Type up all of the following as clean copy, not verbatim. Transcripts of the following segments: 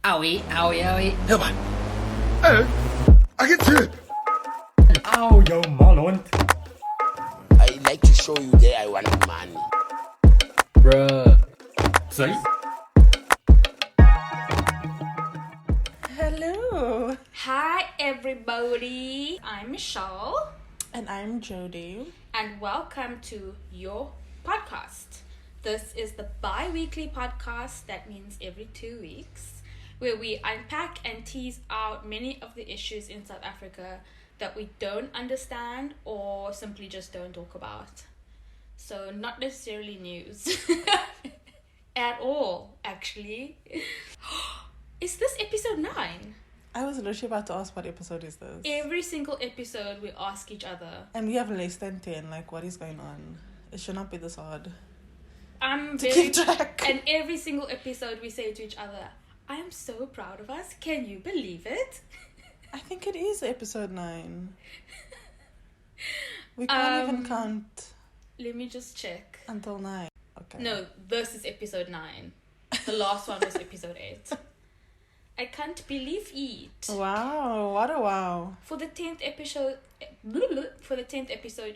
Owie, owie, owie. Hör mal. Agent! Au, jou malhond. I like to show you that I want money. Bruh. Sorry? Hello. Hi everybody, I'm Michelle And I'm Jody. and welcome to your podcast. This is the bi-weekly podcast, that means every 2 weeks, where we unpack and tease out many of the issues in South Africa that we don't understand or simply just don't talk about. So not necessarily news at all, actually. Is this episode 9? I was literally about to ask what episode is this? Every single episode we ask each other. And we have less than 10. Like, what is going on? It should not be this hard. I'm To very keep track. And every single episode we say to each other, I am so proud of us. Can you believe it? I think it is episode 9. We can't even count Let me just check. until 9. Okay. No, this is episode 9. The last one was episode 8. I can't believe it. Wow. What a wow. For the 10th episode,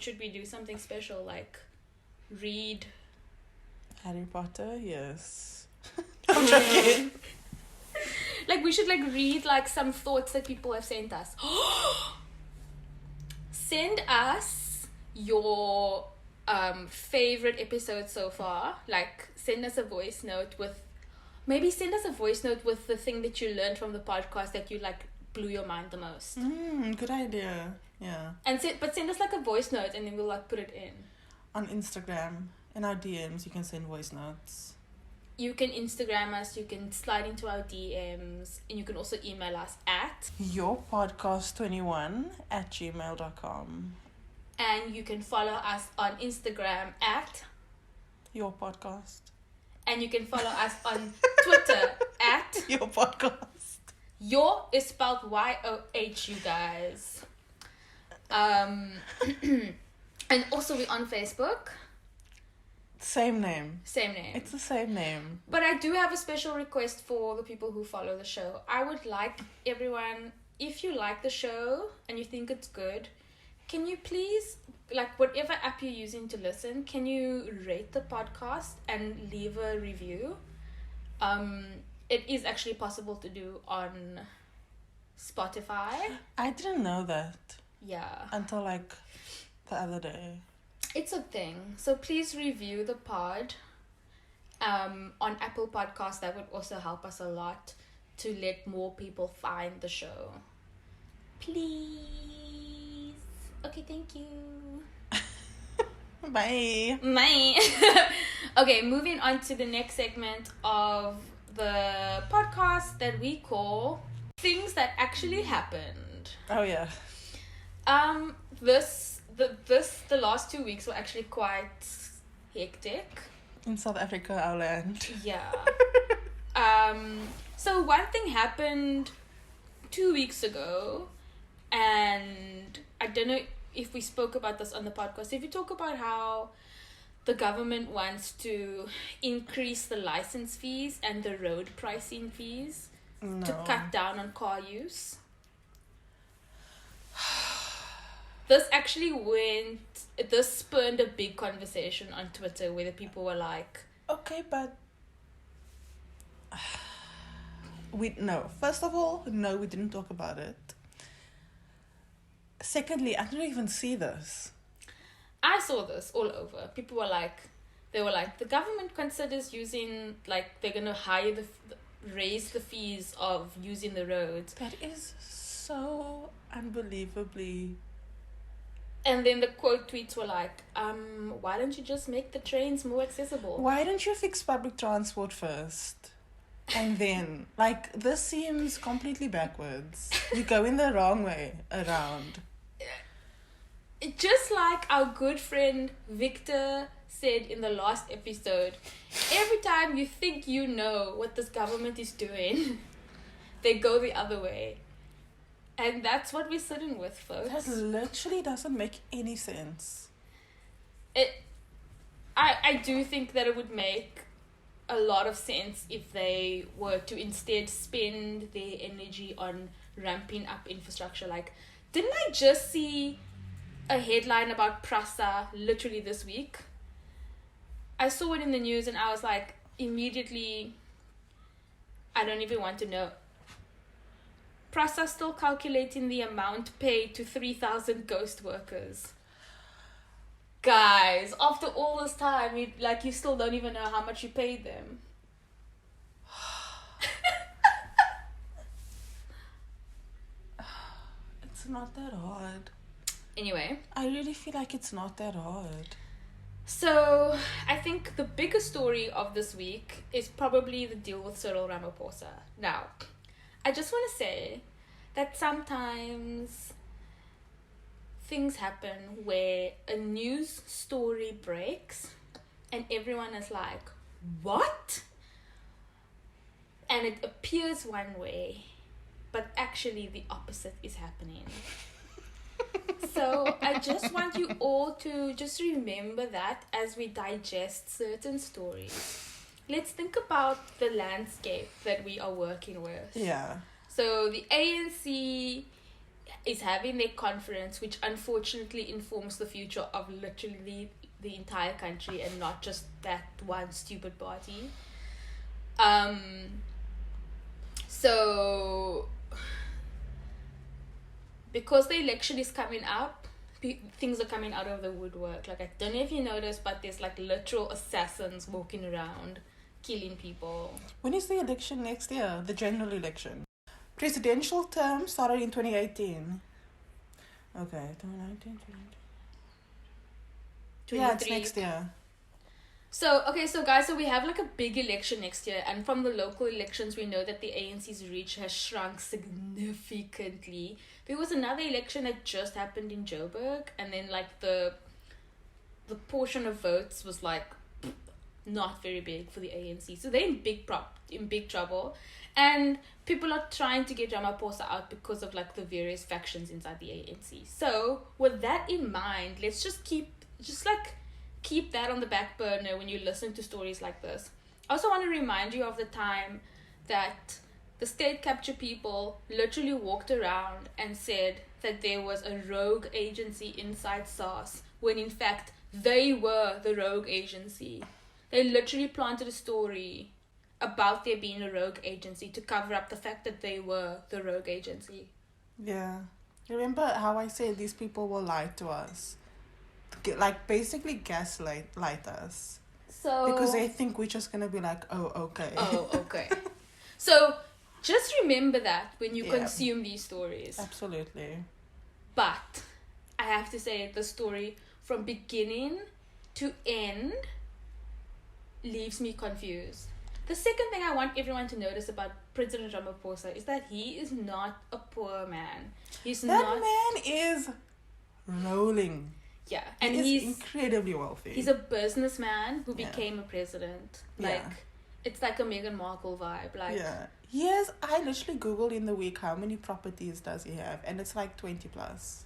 should we do something special like read? Harry Potter? Yes. I'm joking. Like we should read some thoughts that people have sent us. Send us your favorite episode so far. Like send us a voice note with the thing that you learned from the podcast that you blew your mind the most. Good idea. Yeah. And send us a voice note and then we'll put it in. On Instagram, in our DMs, you can send voice notes. You can Instagram us, you can slide into our DMs, and you can also email us at yourpodcast21@gmail.com. and you can follow us on Instagram at Your podcast. and you can follow us on Twitter at Your podcast. Your is spelled YOH, you guys. And also we're on Facebook. Same name. Same name. It's the same name. But I do have a special request for the people who follow the show. I would like everyone, if you like the show and you think it's good, can you please, whatever app you're using to listen, can you rate the podcast and leave a review? It is actually possible to do on Spotify. I didn't know that Yeah. until the other day. It's a thing. So please review the pod on Apple Podcasts. That would also help us a lot to let more people find the show. Please. Okay, thank you. Bye. Bye. Okay, moving on to the next segment of the podcast that we call Things That Actually Happened. Oh, yeah. The last 2 weeks were actually quite hectic. In South Africa, our land. Yeah. So one thing happened 2 weeks ago, and I don't know if we spoke about this on the podcast. If you talk about how the government wants to increase the license fees and the road pricing fees to cut down on car use. This spurned a big conversation on Twitter where the people were like, Okay, but... First of all, no, we didn't talk about it. Secondly, I didn't even see this. I saw this all over. People were like, the government considers using, they're going to raise the fees of using the roads. That is so unbelievably... And then the quote tweets were like, why don't you just make the trains more accessible? Why don't you fix public transport first? And then, this seems completely backwards. You go in the wrong way around. Just like our good friend Victor said in the last episode, every time you think you know what this government is doing, they go the other way. And that's what we're sitting with, folks. That literally doesn't make any sense. I do think that it would make a lot of sense if they were to instead spend their energy on ramping up infrastructure. Like, didn't I just see a headline about Prasa literally this week? I saw it in the news and I was like, immediately, I don't even want to know. Prasa still calculating the amount paid to 3,000 ghost workers. Guys, after all this time, you still don't even know how much you paid them. It's not that hard. Anyway. I really feel like it's not that hard. So, I think the biggest story of this week is probably the deal with Cyril Ramaphosa. Now, I just want to say that sometimes things happen where a news story breaks and everyone is like, what? And it appears one way, but actually the opposite is happening. So I just want you all to just remember that as we digest certain stories. Let's think about the landscape that we are working with. Yeah. So the ANC is having their conference, which unfortunately informs the future of literally the entire country and not just that one stupid party. So because the election is coming up, things are coming out of the woodwork. Like, I don't know if you noticed, but there's like literal assassins walking around killing people. When is the election next year? The general election. Presidential term started in 2018. Okay, 2019, 2020. Yeah, it's next year. So guys, we have like a big election next year, and from the local elections, we know that the ANC's reach has shrunk significantly. There was another election that just happened in Joburg, and then like the portion of votes was like not very big for the ANC. So they're in big trouble, and people are trying to get Ramaphosa out because of like the various factions inside the ANC. So with that in mind, let's just keep that on the back burner when you listen to stories like this. I also want to remind you of the time that the state capture people literally walked around and said that there was a rogue agency inside SARS, when in fact they were the rogue agency. They literally planted a story about there being a rogue agency to cover up the fact that they were the rogue agency. Yeah. Remember how I said these people will lie to us? Like, basically gaslight us. So because they think we're just going to be like, oh, okay. Oh, okay. So just remember that when you consume these stories. Absolutely. But I have to say, the story from beginning to end leaves me confused. The second thing I want everyone to notice about President Ramaphosa is that he is not a poor man. That man is rolling. Yeah, and he's incredibly wealthy. He's a businessman who became a president. Like, it's like a Meghan Markle vibe. Like, yeah. Yes, I literally Googled in the week how many properties does he have, and it's like 20 plus.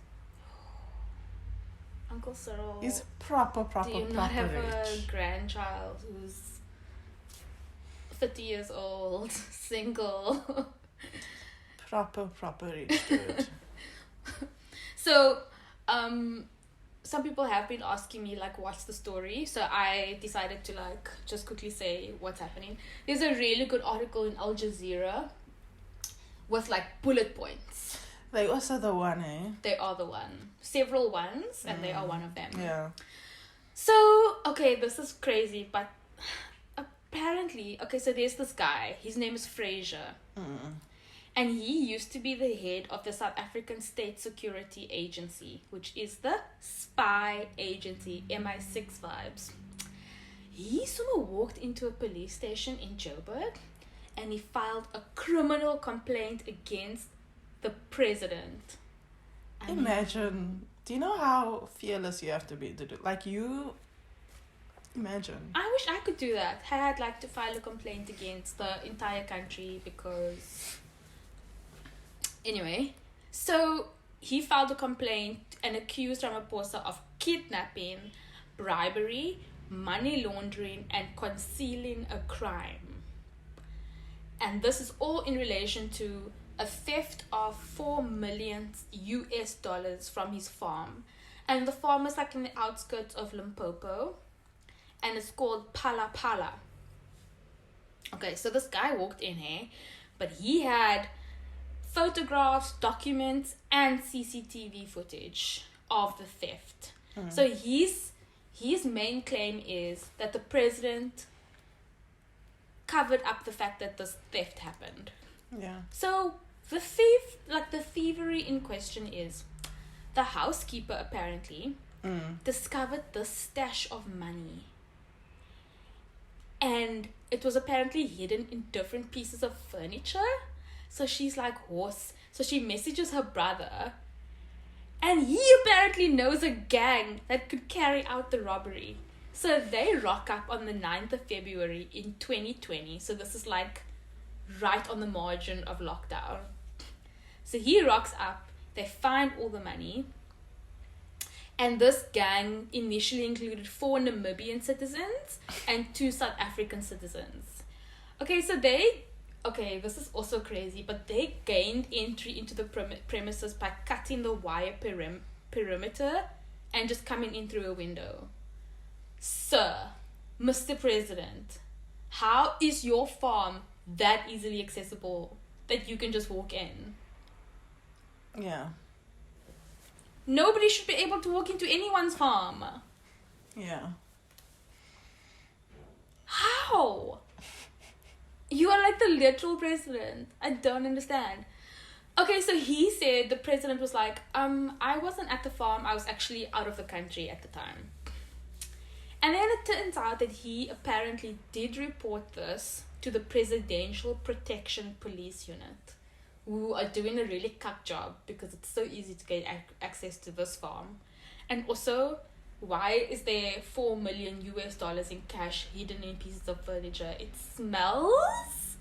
Uncle Cyril. He's proper Do you not have rich. a grandchild who's 30 years old, single? Proper rich dude. So, some people have been asking me, like, what's the story? So I decided to, like, just quickly say what's happening. There's a really good article in Al Jazeera with, like, bullet points. They also the one, eh? They are the one. Several ones, and they are one of them. Yeah. So, okay, this is crazy, but apparently, okay, so there's this guy. His name is Fraser. And he used to be the head of the South African State Security Agency, which is the spy agency, MI6 vibes. He sort of walked into a police station in Joburg and he filed a criminal complaint against the president. Imagine. Do you know how fearless you have to be to do? Like, you... Imagine. I wish I could do that. I'd like to file a complaint against the entire country because... Anyway, so he filed a complaint and accused Ramaphosa of kidnapping, bribery, money laundering, and concealing a crime. And this is all in relation to a theft of $4 million from his farm. And the farm is like in the outskirts of Limpopo. And it's called Pala Pala. Okay, so this guy walked in here, but he had photographs, documents, and CCTV footage of the theft. So his main claim is that the president covered up the fact that this theft happened. Yeah. So the thievery in question is the housekeeper apparently discovered this stash of money. And it was apparently hidden in different pieces of furniture. So she's like, horse. So she messages her brother. And he apparently knows a gang that could carry out the robbery. So they rock up on the 9th of February in 2020. So this is like right on the margin of lockdown. So he rocks up. They find all the money. And this gang initially included 4 Namibian citizens and 2 South African citizens. Okay, this is also crazy, but they gained entry into the premises by cutting the wire perimeter and just coming in through a window. Sir, Mr. President, how is your farm that easily accessible that you can just walk in? Yeah. Nobody should be able to walk into anyone's farm. Yeah. How? You are like the literal president. I don't understand. Okay, so he said the president was like, I wasn't at the farm. I was actually out of the country at the time. And then it turns out that he apparently did report this to the Presidential Protection Police Unit, who are doing a really cuck job because it's so easy to get access to this farm. And also, why is there $4 million in cash hidden in pieces of furniture? It smells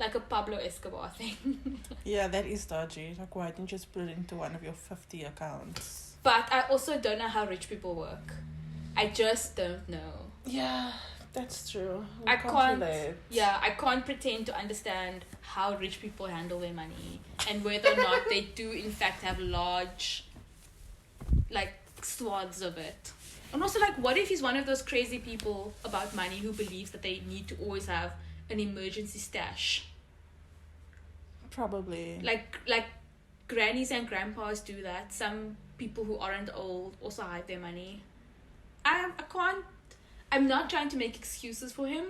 like a Pablo Escobar thing. Yeah, that is dodgy. Like, why didn't you just put it into one of your 50 accounts? But I also don't know how rich people work. I just don't know. Yeah, that's true. I can't pretend to understand how rich people handle their money and whether or not they do in fact have large like swaths of it. And also, like, what if he's one of those crazy people about money who believes that they need to always have an emergency stash? Probably. Like grannies and grandpas do that. Some people who aren't old also hide their money. I'm not trying to make excuses for him,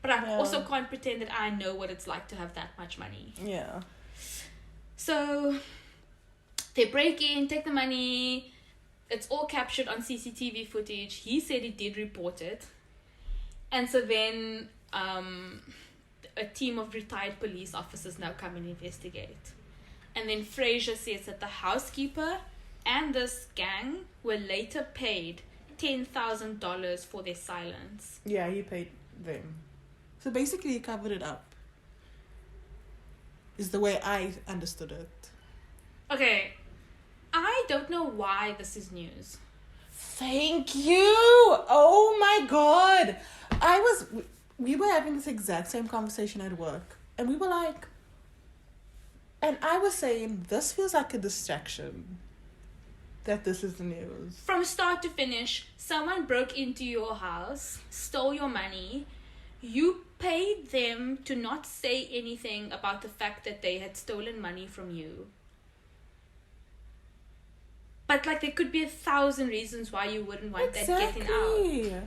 but I also can't pretend that I know what it's like to have that much money. Yeah. So they break in, take the money. It's all captured on CCTV footage. He said he did report it. And so then a team of retired police officers now come and investigate. And then Fraser says that the housekeeper and this gang were later paid $10,000 for their silence. Yeah, he paid them. So basically he covered it up. Is the way I understood it. Okay, I don't know why this is news. Thank you! Oh my god! We were having this exact same conversation at work. And we were like... And I was saying, this feels like a distraction. That this is the news. From start to finish, someone broke into your house, stole your money. You paid them to not say anything about the fact that they had stolen money from you. But, like, there could be 1,000 reasons why you wouldn't want that getting out.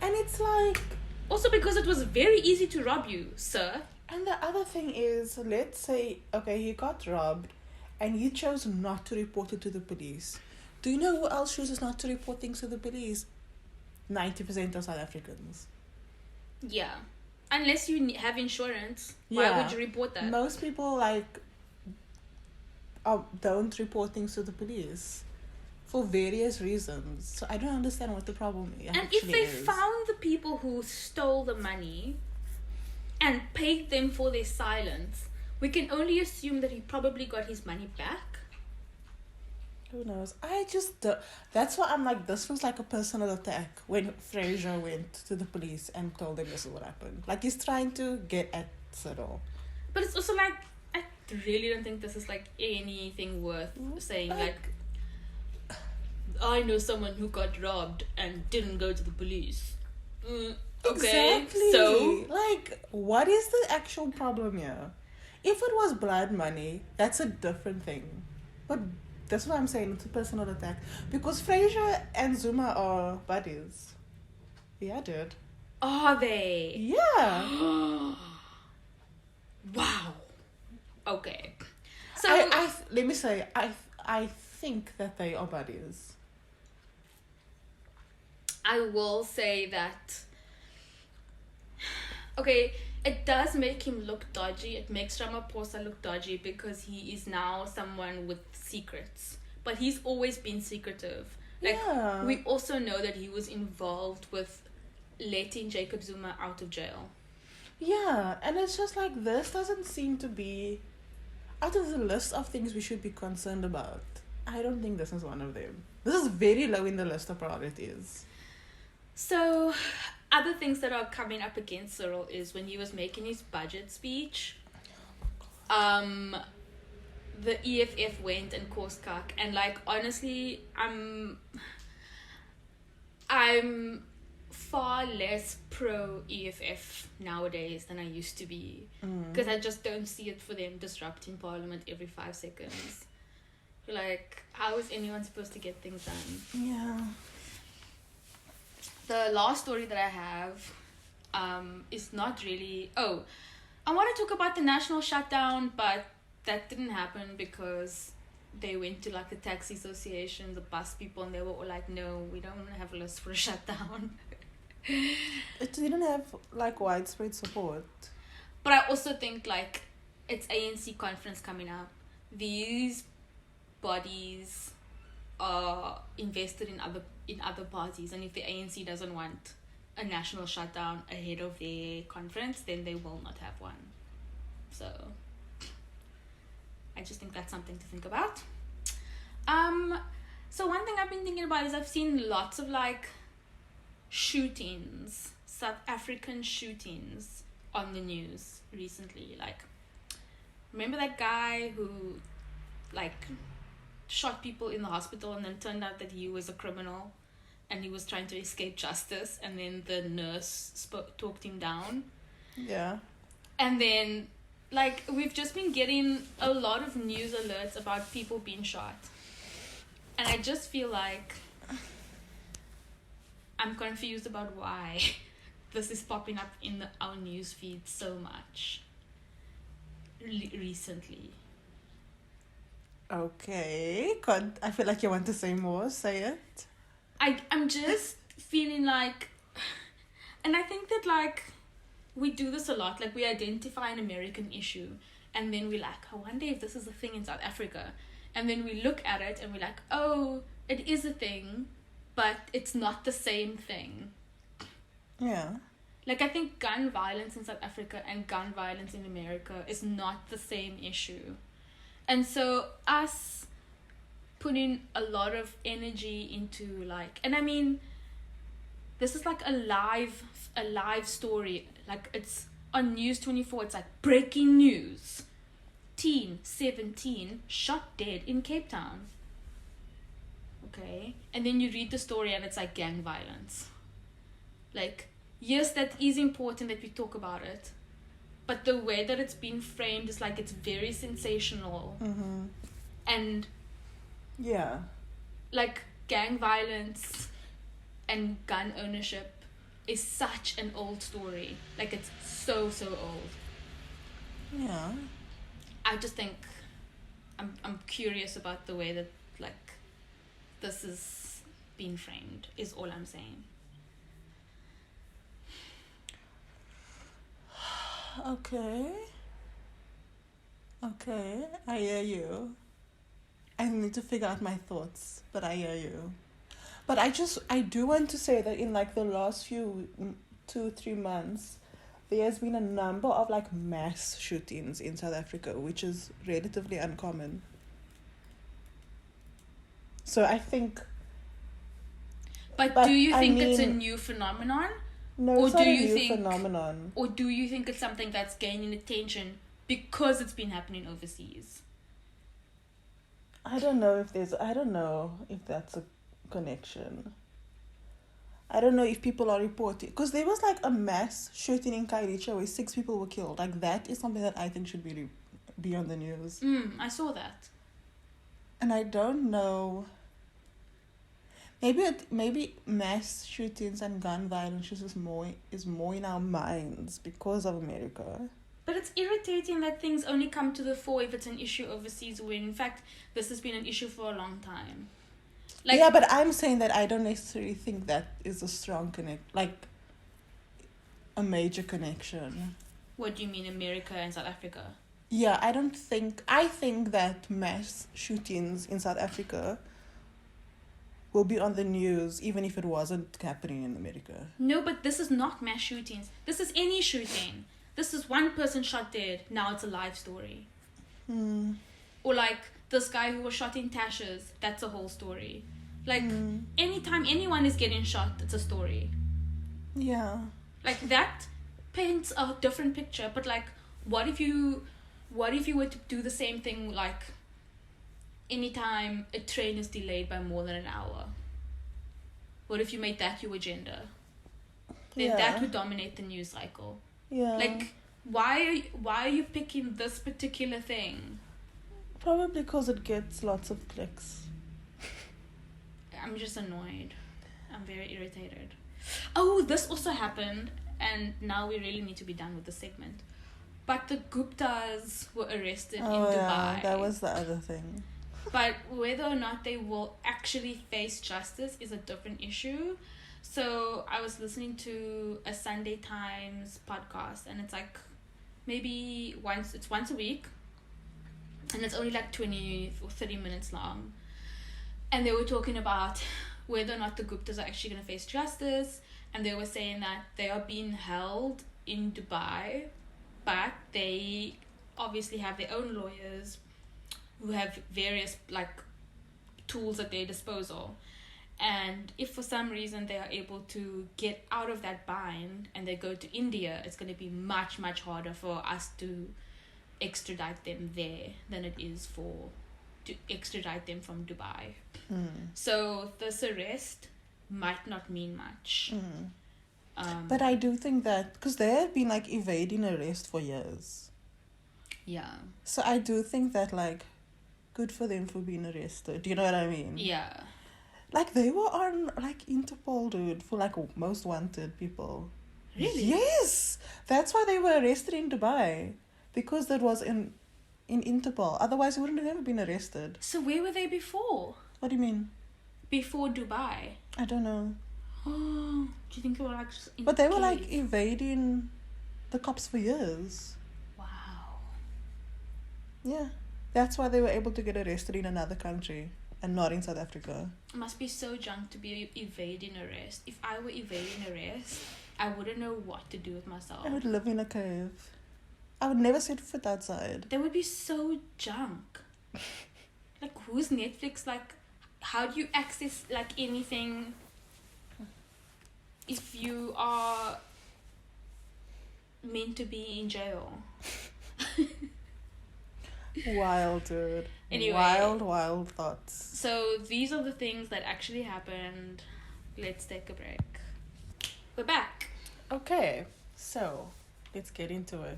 And it's like... Also because it was very easy to rob you, sir. And the other thing is, let's say, okay, he got robbed and he chose not to report it to the police. Do you know who else chooses not to report things to the police? 90% of South Africans. Yeah. Unless you have insurance. Why would you report that? Most people, don't report things to the police for various reasons. So I don't understand what the problem is. And if they found the people who stole the money and paid them for their silence, we can only assume that he probably got his money back. Who knows? I just that's why I'm like, this feels like a personal attack when Fraser went to the police and told them this is what happened. Like, he's trying to get at Cyril. But it's also like, I really don't think this is like anything worth saying. Like, I know someone who got robbed and didn't go to the police. Okay, Exactly. so like, what is the actual problem here? If it was blood money, that's a different thing. But that's what I'm saying. It's a personal attack because Fraser and Zuma are buddies. Yeah, dude. are they? Yeah. Wow. Okay. So I let me say, I think that they are buddies. I will say that. Okay, it does make him look dodgy. It makes Ramaphosa look dodgy because he is now someone with secrets. But he's always been secretive. Like, Yeah. we also know that he was involved with letting Jacob Zuma out of jail. Yeah, and it's just like, this doesn't seem to be out of the list of things we should be concerned about. I don't think this is one of them. This is very low in the list of priorities. So, other things that are coming up against Cyril is when he was making his budget speech, the EFF went and caused cuck, and like, honestly, I'm far less pro EFF nowadays than I used to be, because I just don't see it for them disrupting Parliament every 5 seconds. Like, how is anyone supposed to get things done? Yeah. The last story that I have is not really... Oh, I want to talk about the national shutdown, but that didn't happen because they went to like the taxi association, the bus people, and they were all like, no, we don't want to have a list for a shutdown. It didn't have like widespread support. But I also think like it's ANC conference coming up. These bodies are invested in other parties, and if the ANC doesn't want a national shutdown ahead of their conference, then they will not have one. So I just think that's something to think about. So one thing I've been thinking about is I've seen lots of like shootings, South African shootings on the news recently. Like, remember that guy who like shot people in the hospital and then turned out that he was a criminal and he was trying to escape justice, and then the nurse talked him down? Yeah. And then like we've just been getting a lot of news alerts about people being shot, and I just feel like I'm confused about why this is popping up in our news feed so much recently. Okay. I feel like you want to say more. Say it. I'm just feeling like, and I think that like we do this a lot. Like, we identify an American issue and then we're like, I wonder if this is a thing in South Africa. And then we look at it and we're like, oh, it is a thing, but it's not the same thing. Yeah. Like, I think gun violence in South Africa and gun violence in America is not the same issue. And so us putting a lot of energy into like, and I mean, this is like a live story. Like, it's on News 24. It's like, breaking news. Teen 17 shot dead in Cape Town. Okay. And then you read the story and it's like gang violence. Like, yes, that is important that we talk about it. But the way that it's been framed is like, it's very sensational. Mm-hmm. And yeah, like, gang violence and gun ownership is such an old story. Like, it's so old. Yeah. I just think I'm curious about the way that like this is being framed, is all I'm saying. Okay, I hear you. I need to figure out my thoughts, but I hear you. But I do want to say that in like the last few 2-3 months, there has been a number of like mass shootings in South Africa, which is relatively uncommon. So I think... But But do you I think it's a mean- new phenomenon? No, Or it's not do a you new think- phenomenon. Or do you think it's something that's gaining attention because it's been happening overseas? I don't know if that's a connection. I don't know if people are reporting, because there was like a mass shooting in Kairicha where 6 people were killed. Like, that is something that I think should be on the news. I saw that. And I don't know. Maybe mass shootings and gun violence is more in our minds because of America. But it's irritating that things only come to the fore if it's an issue overseas, when in fact this has been an issue for a long time. Like, yeah, but I'm saying that I don't necessarily think that is a strong a major connection. what do you mean, America and South Africa? Yeah, I think that mass shootings in South Africa will be on the news even if it wasn't happening in America. No, but this is not mass shootings. This is any shooting. This is one person shot dead. Now it's a live story. Or like this guy who was shot in Tashes. That's a whole story. Like anytime anyone is getting shot, it's a story. Yeah. Like that paints a different picture. But like, what if you were to do the same thing, like anytime a train is delayed by more than an hour? What if you made that your agenda? Then that would dominate the news cycle. Yeah. Like, why are you picking this particular thing? Probably because it gets lots of clicks. I'm just annoyed. I'm very irritated. Oh, this also happened, and now we really need to be done with the segment. But the Guptas were arrested in Dubai. Yeah, that was the other thing. But whether or not they will actually face justice is a different issue. So I was listening to a Sunday Times podcast, and it's like maybe once a week, and it's only like 20 or 30 minutes long. And they were talking about whether or not the Guptas are actually going to face justice, and they were saying that they are being held in Dubai, but they obviously have their own lawyers who have various like tools at their disposal. And if for some reason they are able to get out of that bind and they go to India, it's going to be much, much harder for us to extradite them there than it is to extradite them from Dubai. So this arrest might not mean much. But I do think that, because they have been like evading arrest for years. Yeah. So I do think that like, good for them for being arrested. Do you know what I mean? Yeah. Like, they were on like Interpol, dude, for like most wanted people. Really? Yes! That's why they were arrested in Dubai. Because that was in Interpol. Otherwise, they wouldn't have ever been arrested. So where were they before? What do you mean? Before Dubai? I don't know. Oh, do you think they were like just in But they were like cave? evading the cops for years. Wow. Yeah. That's why they were able to get arrested in another country and not in South Africa. It must be so junk to be evading arrest. If I were evading arrest, I wouldn't know what to do with myself. I would live in a cave. I would never set foot outside. That would be so junk. Like, who's Netflix? Like, how do you access like anything if you are meant to be in jail? Wild, dude. Anyway. Wild thoughts. So these are the things that actually happened. Let's take a break. We're back. Okay, so let's get into it.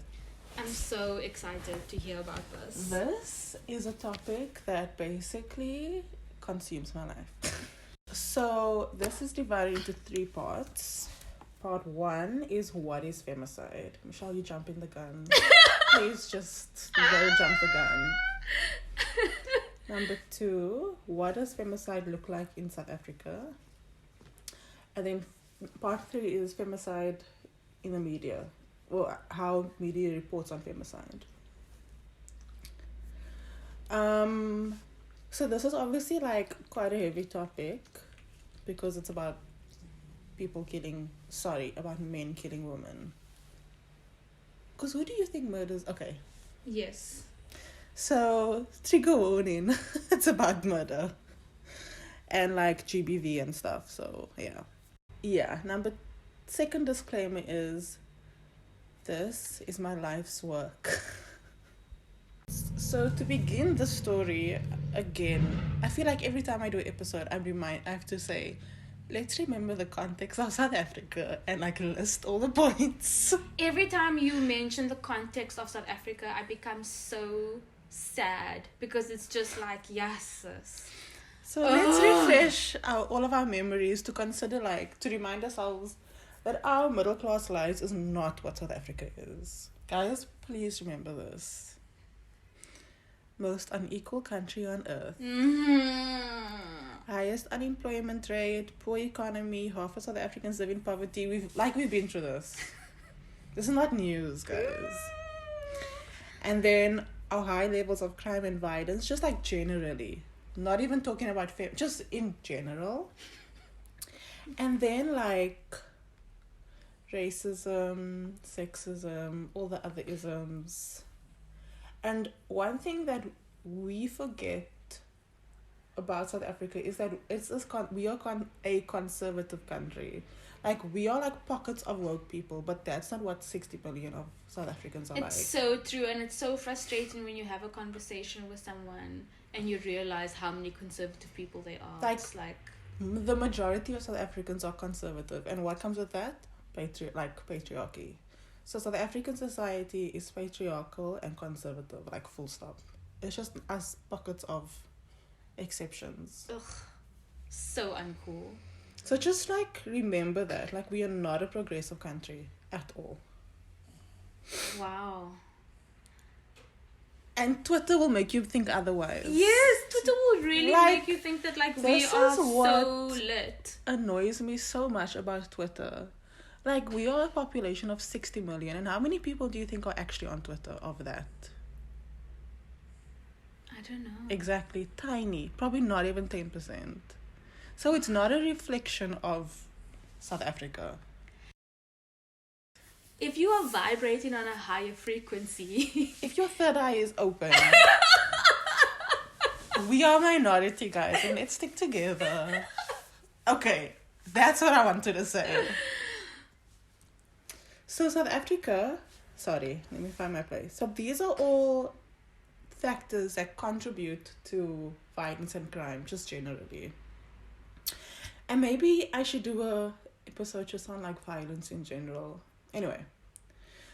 I'm so excited to hear about this. This is a topic that basically consumes my life. So this is divided into 3 parts. Part 1 is what is femicide. Michelle, you jump in the gun. Please just go jump the gun. Number 2, what does femicide look like in South Africa? And then part 3 is femicide in the media, or how media reports on femicide. So this is obviously like quite a heavy topic because it's about about men killing women. Because who do you think murders? Okay. Yes. So, trigger warning. It's about murder. and like GBV and stuff. So yeah. Second disclaimer is this is my life's work. So to begin the story again, I feel like every time I do an episode, I have to say, let's remember the context of South Africa and like list all the points. Every time you mention the context of South Africa, I become so sad because it's just like, yes, sis. So let's refresh all of our memories to consider, like, to remind ourselves that our middle class lives is not what South Africa is. Guys, please remember this. Most unequal country on earth. Mm-hmm. Highest unemployment rate, poor economy, half of South Africans live in poverty. We've been through this. This is not news, guys. And then our high levels of crime and violence, just like generally. Not even talking about just in general. And then like racism, sexism, all the other isms. And one thing that we forget about South Africa is that we are a conservative country. Like, we are like pockets of woke people, but that's not what 60 million of South Africans are like. It's so true, and it's so frustrating when you have a conversation with someone and you realize how many conservative people they are. Like, it's like the majority of South Africans are conservative, and what comes with that? Patriarchy. So South African society is patriarchal and conservative, like full stop. It's just us pockets of exceptions. ugh, so uncool. So just like remember that, like, we are not a progressive country at all. Wow. And Twitter will make you think otherwise. Yes, Twitter will really Like, make you think that like we this are is so what lit. Annoys me so much about Twitter. Like, we are a population of 60 million, and how many people do you think are actually on Twitter of that? I don't know. Exactly, tiny, probably not even 10%. So it's not a reflection of South Africa. If you are vibrating on a higher frequency, If your third eye is open, we are minority, guys, and let's stick together. Okay, that's what I wanted to say. So South Africa, sorry, let me find my place. So these are all factors that contribute to violence and crime, just generally. And maybe I should do a episode just on like violence in general. Anyway,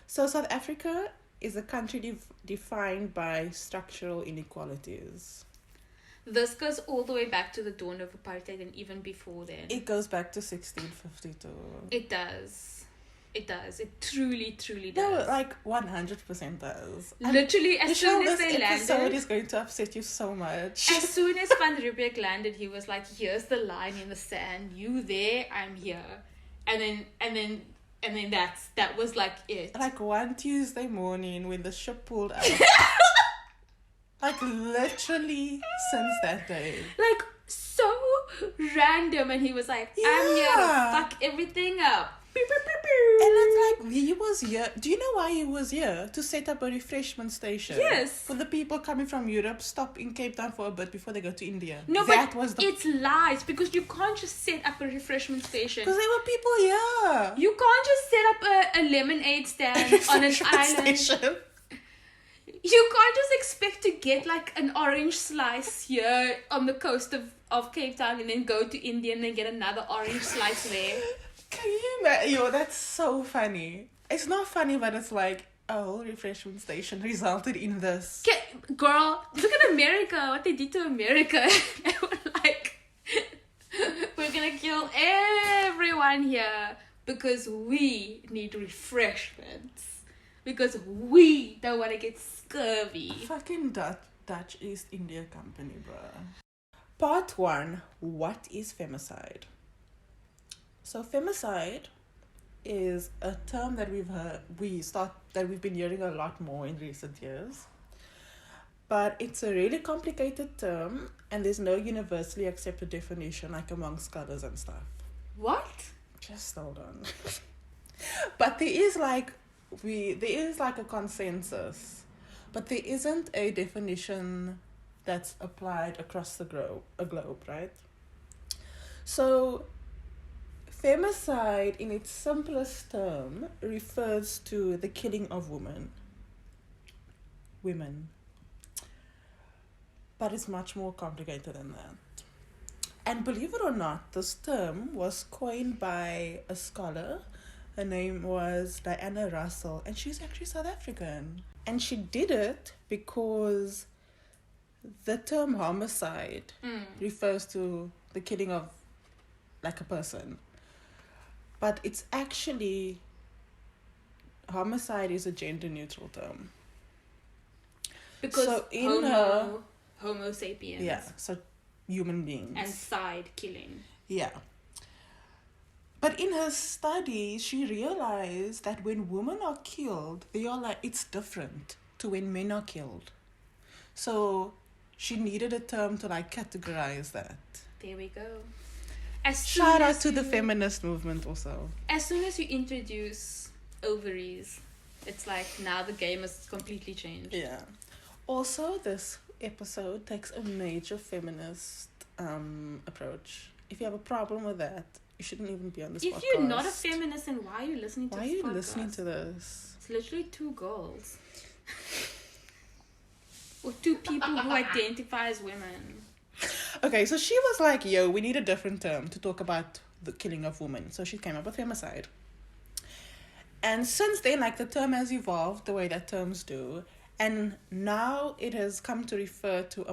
so South Africa is a country defined by structural inequalities. this goes all the way back to the dawn of apartheid and even before then. It goes back to 1652. It does. It does. It truly, truly No, does. like 100% does. Literally, as soon as they this episode landed, is going to upset you so much. as soon as Van Riebeeck landed, he was like, "Here's the line in the sand. You there, I'm here." And then that was like it. Like one Tuesday morning when the ship pulled out. Like literally since that day. Like so random, and he was like, "I'm here to Yeah. fuck everything up." And it's like, he was here. Do you know why he was here? To set up a refreshment station. Yes. For the people coming from Europe, stop in Cape Town for a bit before they go to India. No, that but was the... it's lies because you can't just set up a refreshment station. Because there were people here. You can't just set up a lemonade stand on an island. Station. You can't just expect to get like an orange slice here on the coast of Cape Town and then go to India and then get another orange slice there. Can you imagine? Yo, that's so funny. It's not funny, but it's like, a whole refreshment station resulted in this. Girl, look at America, what they did to America. They were like, we're gonna kill everyone here because we need refreshments. Because we don't want to get scurvy. Fucking Dutch East India Company, bruh. Part 1. What is femicide? So femicide is a term that we've been hearing a lot more in recent years. But it's a really complicated term, and there's no universally accepted definition like among scholars and stuff. What? Just hold on. But there is like a consensus, but there isn't a definition that's applied across a globe, right? So, femicide, in its simplest term, refers to the killing of women. But it's much more complicated than that. And believe it or not, this term was coined by a scholar. Her name was Diana Russell, and she's actually South African. And she did it because the term homicide refers to the killing of like a person. But it's actually, homicide is a gender neutral term. Because so in her, Homo sapiens. yeah, so human beings. And side killing. Yeah. But in her study, she realized that when women are killed, they are like, it's different to when men are killed. So she needed a term to like categorize that. There we go. Shout out to the feminist movement also. As soon as you introduce ovaries, it's like now the game has completely changed. Yeah. Also, this episode takes a major feminist approach. If you have a problem with that, you shouldn't even be on this podcast. If you're not a feminist, then why are you listening to this podcast? Why are you listening to this? It's literally two girls. Or two people who identify as women. Okay, so she was like, yo, we need a different term to talk about the killing of women. So she came up with femicide. And since then, like, the term has evolved the way that terms do. And now it has come to refer to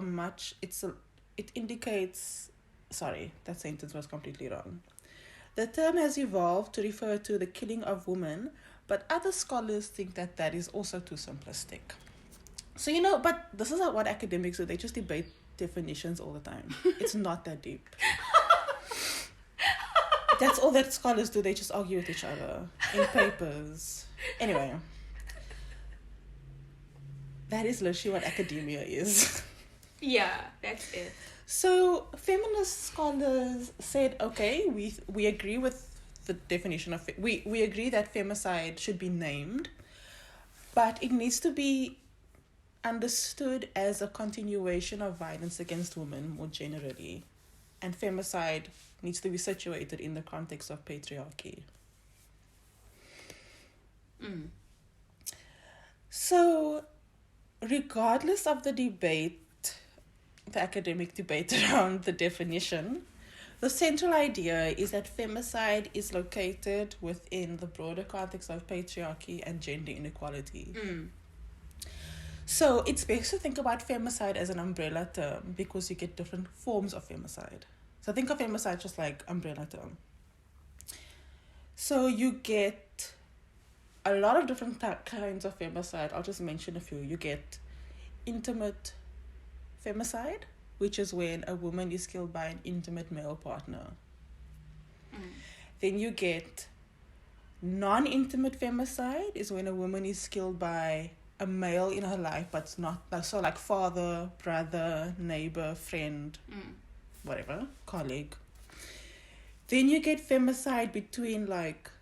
it indicates, sorry, that sentence was completely wrong. The term has evolved to refer to the killing of women, but other scholars think that that is also too simplistic. So, but this is what academics do. They just debate definitions all the time. It's not that deep. That's all that scholars do. They just argue with each other in papers. Anyway. That is literally what academia is. Yeah, that's it. So, feminist scholars said, okay, we agree with the definition of... We agree that femicide should be named, but it needs to be understood as a continuation of violence against women more generally. And femicide needs to be situated in the context of patriarchy. So, regardless of the debate, the academic debate around the definition, the central idea is that femicide is located within the broader context of patriarchy and gender inequality. So it's best to think about femicide as an umbrella term because you get different forms of femicide. So think of femicide just like umbrella term. So you get a lot of different kinds of femicide. I'll just mention a few. You get intimate femicide, which is when a woman is killed by an intimate male partner. Then you get non-intimate femicide, is when a woman is killed by a male in her life, but not so like father, brother, neighbor, friend, whatever, colleague. Then you get femicide between like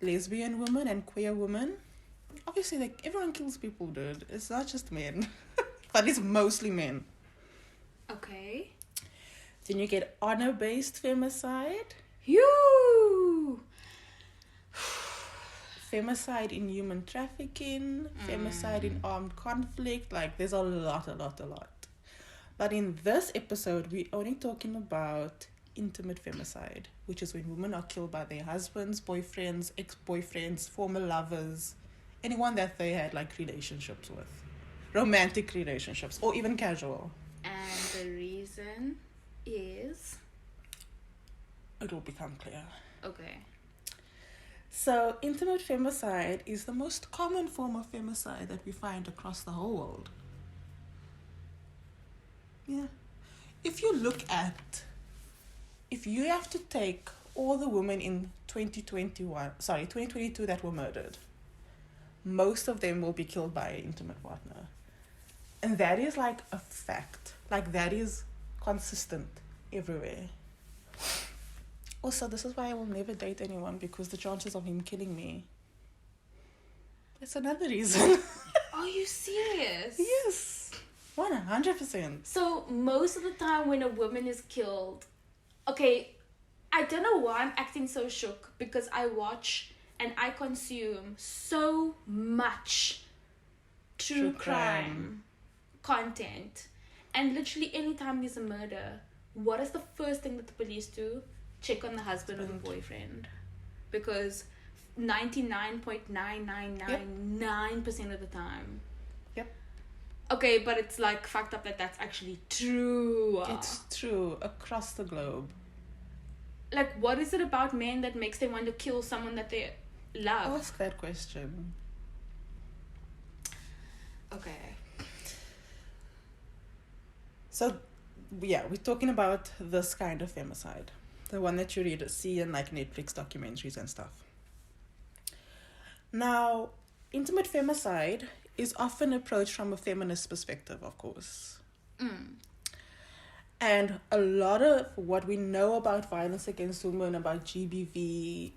lesbian women and queer women. Obviously, like everyone kills people, dude. It's not just men, but it's mostly men. Okay. Then you get honor-based femicide. You. Femicide in human trafficking, femicide in armed conflict, like there's a lot. But in this episode, we're only talking about intimate femicide, which is when women are killed by their husbands, boyfriends, ex-boyfriends, former lovers, anyone that they had like relationships with, romantic relationships, or even casual. And the reason is? It will become clear. Okay. So, intimate femicide is the most common form of femicide that we find across the whole world. Yeah. If you have to take all the women in 2022 that were murdered, most of them will be killed by an intimate partner. And that is like a fact. Like that is consistent everywhere. Also, this is why I will never date anyone, because the chances of him killing me. That's another reason. Are you serious? Yes. 100%. So most of the time when a woman is killed, okay, I don't know why I'm acting so shook, because I watch and I consume so much true crime content. And literally anytime there's a murder, what is the first thing that the police do? Check on the husband or the boyfriend. Because 99.9999% of the time. Yep. Okay, but it's like fucked up that that's actually true. It's true across the globe. Like, what is it about men that makes them want to kill someone that they love? Ask that question. Okay. So, yeah, we're talking about this kind of femicide. The one that you see in like Netflix documentaries and stuff. Now, intimate femicide is often approached from a feminist perspective, of course. And a lot of what we know about violence against women, about GBV,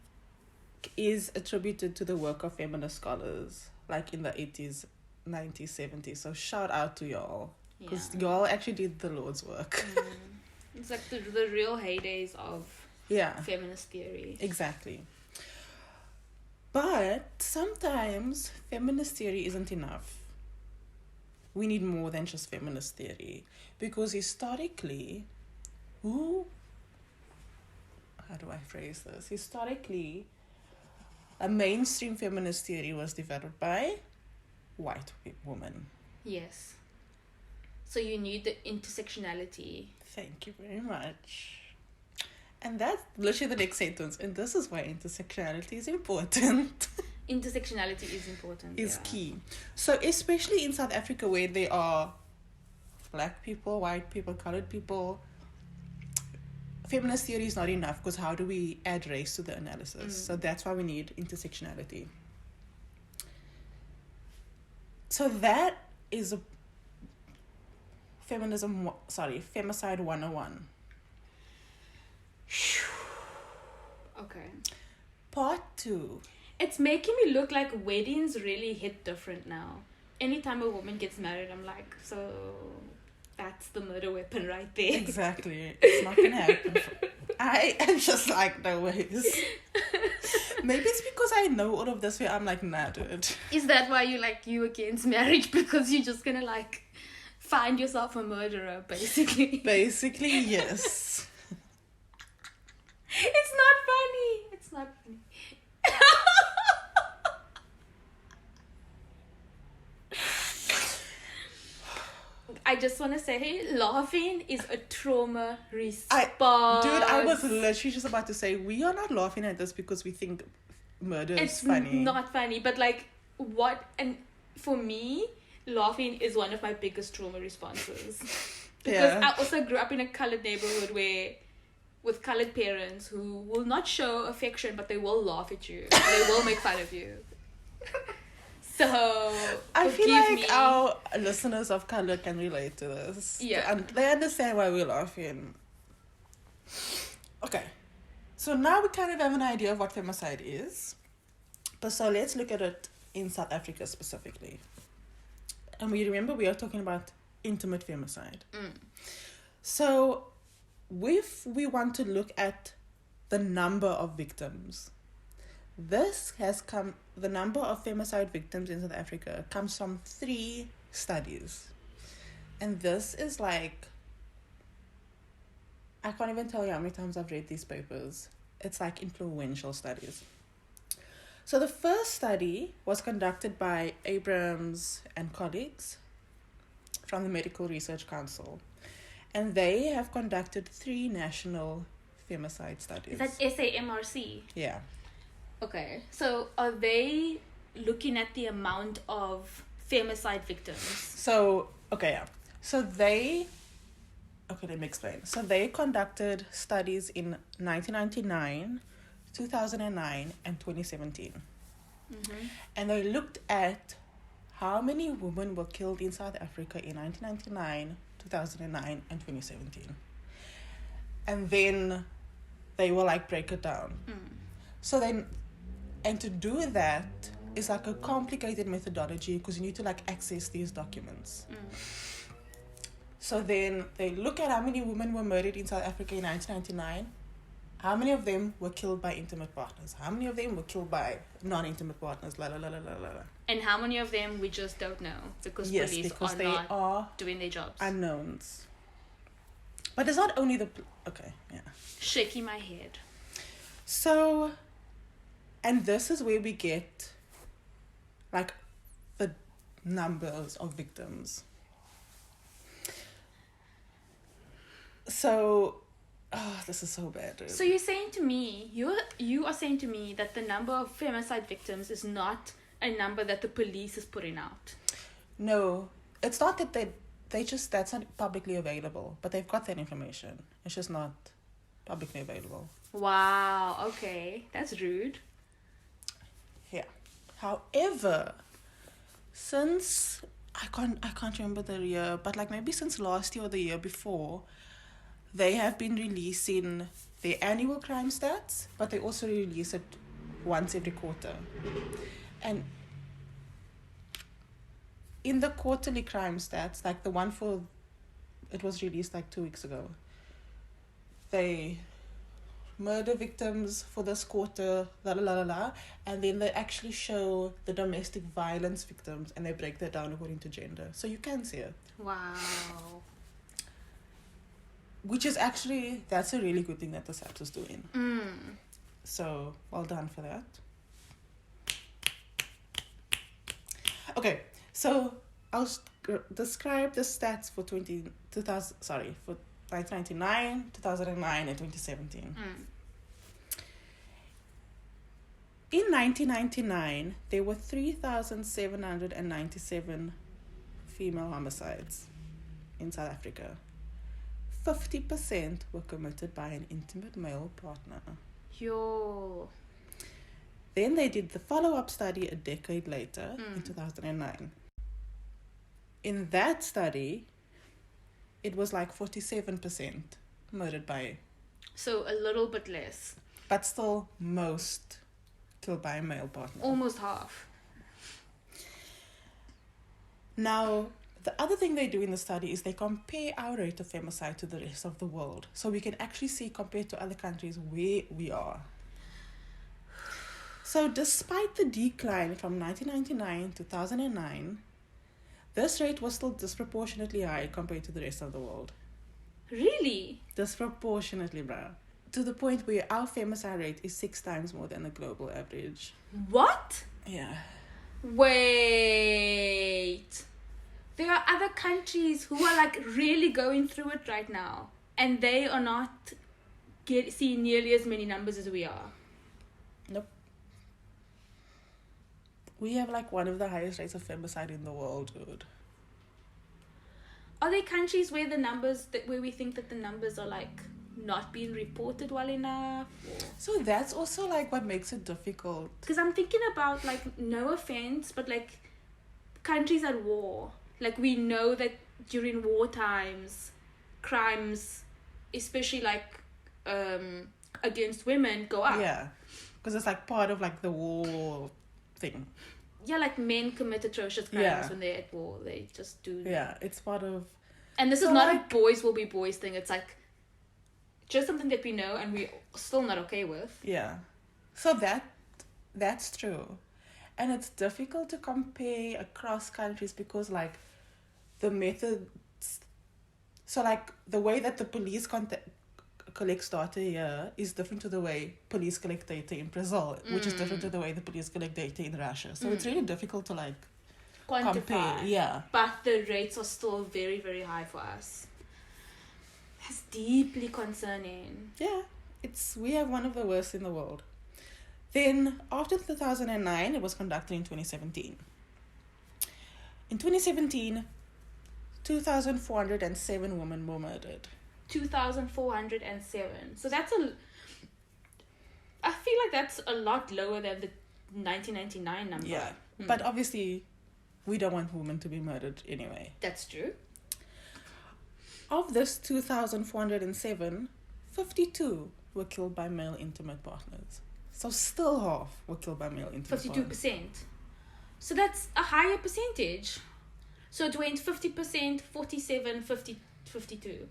is attributed to the work of feminist scholars, like in the 80s, 90s, 70s. So shout out to y'all. Because y'all actually did the Lord's work. It's like the real heydays of feminist theory. Exactly. But sometimes feminist theory isn't enough. We need more than just feminist theory. Because historically, how do I phrase this? Historically, a mainstream feminist theory was developed by white women. Yes. So you need the intersectionality. Thank you very much. And that's literally the next sentence. And this is why intersectionality is important. Intersectionality is important. Is key. So especially in South Africa, where there are black people, white people, colored people, feminist theory is not enough, because how do we add race to the analysis? So that's why we need intersectionality. So that is Femicide 101. Okay. Part 2. It's making me look like weddings really hit different now. Anytime a woman gets married, I'm like, so that's the murder weapon right there. Exactly. It's not gonna happen. I am just like, no ways. Maybe it's because I know all of this where I'm like, nah, dude. Is that why you against marriage? Because you're just gonna like find yourself a murderer, basically. Basically, yes. It's not funny. It's not funny. I just want to say, laughing is a trauma response. I was literally just about to say, we are not laughing at this because we think murder is funny. It's not funny, but like, and for me, laughing is one of my biggest trauma responses. Because I also grew up in a colored neighborhood with colored parents who will not show affection, but they will laugh at you. They will make fun of you. So, I feel like our listeners of color can relate to this. Yeah. And they understand why we're laughing. Okay. So now we kind of have an idea of what femicide is. But so let's look at it in South Africa specifically. And we are talking about intimate femicide. So if we want to look at the number of victims, the number of femicide victims in South Africa comes from 3 studies. And this is like, I can't even tell you how many times I've read these papers. It's like influential studies. So the first study was conducted by Abrams and colleagues from the Medical Research Council. And they have conducted 3 national femicide studies. Is that SAMRC? Yeah. Okay. So are they looking at the amount of femicide victims? So, okay, yeah. So let me explain. So they conducted studies in 1999, 2009, and 2017. And they looked at how many women were killed in South Africa in 1999, 2009, and 2017. And then they will like break it down. So then, and to do that is like a complicated methodology because you need to like access these documents. So then they look at how many women were murdered in South Africa in 1999, How many of them were killed by intimate partners? How many of them were killed by non-intimate partners? La la la la la la. And how many of them we just don't know because police because are they not are doing their jobs. unknowns. But it's not only the... Okay, yeah. Shaking my head. So, and this is where we get, like, the numbers of victims. So, this is so bad, dude. So you're saying to me, you are saying to me that the number of femicide victims is not a number that the police is putting out? No, it's not that they just, that's not publicly available, but they've got that information. It's just not publicly available. Wow, okay. That's rude. Yeah. However, since I can't remember the year, but like maybe since last year or the year before, they have been releasing their annual crime stats, but they also release it once every quarter. And in the quarterly crime stats, like the one it was released like 2 weeks ago, they murder victims for this quarter, la la la la la, and then they actually show the domestic violence victims and they break that down according to gender. So you can see it. Wow. Which is actually, that's a really good thing that the SAPS is doing. So, well done for that. Okay, so I'll describe the stats for 1999, 2009, and 2017. In 1999, there were 3,797 female homicides in South Africa. 50% were committed by an intimate male partner. Yo. Then they did the follow-up study a decade later, in 2009. In that study, it was like 47% murdered by... So a little bit less. But still most killed by a male partner. Almost half. Now, the other thing they do in the study is they compare our rate of femicide to the rest of the world. So we can actually see, compared to other countries, where we are. So despite the decline from 1999 to 2009, this rate was still disproportionately high compared to the rest of the world. Really? Disproportionately, bruh. To the point where our femicide rate is 6 times more than the global average. What? Yeah. Wait. There are other countries who are like really going through it right now, and they are not seeing nearly as many numbers as we are. Nope. We have like one of the highest rates of femicide in the world, dude. Are there countries where where we think that the numbers are like not being reported well enough? So that's also like what makes it difficult. Because I'm thinking about, like, no offense, but like countries at war. Like, we know that during war times, crimes, especially like against women, go up. Yeah, because it's like part of like the war thing. Yeah, like men commit atrocious crimes when they're at war. They just do. Yeah, it's part of. And this is not like, a boys will be boys thing. It's like just something that we know and we're still not okay with. Yeah, so that's true, and it's difficult to compare across countries because like the methods. So like the way that the police collects data here is different to the way police collect data in Brazil, which is different to the way the police collect data in Russia. So it's really difficult to like quantify. Compare. Yeah. But the rates are still very, very high for us. That's deeply concerning. Yeah. We have one of the worst in the world. Then after 2009, it was conducted in 2017. In 2017, 2,407 women were murdered. 2,407. So that's I feel like that's a lot lower than the 1999 number. Yeah. But obviously, we don't want women to be murdered anyway. That's true. Of this 2,407, 52 were killed by male intimate partners. So still half were killed by male intimate 52%. partners. So that's a higher percentage. So it went 50%, 47, 50, 52.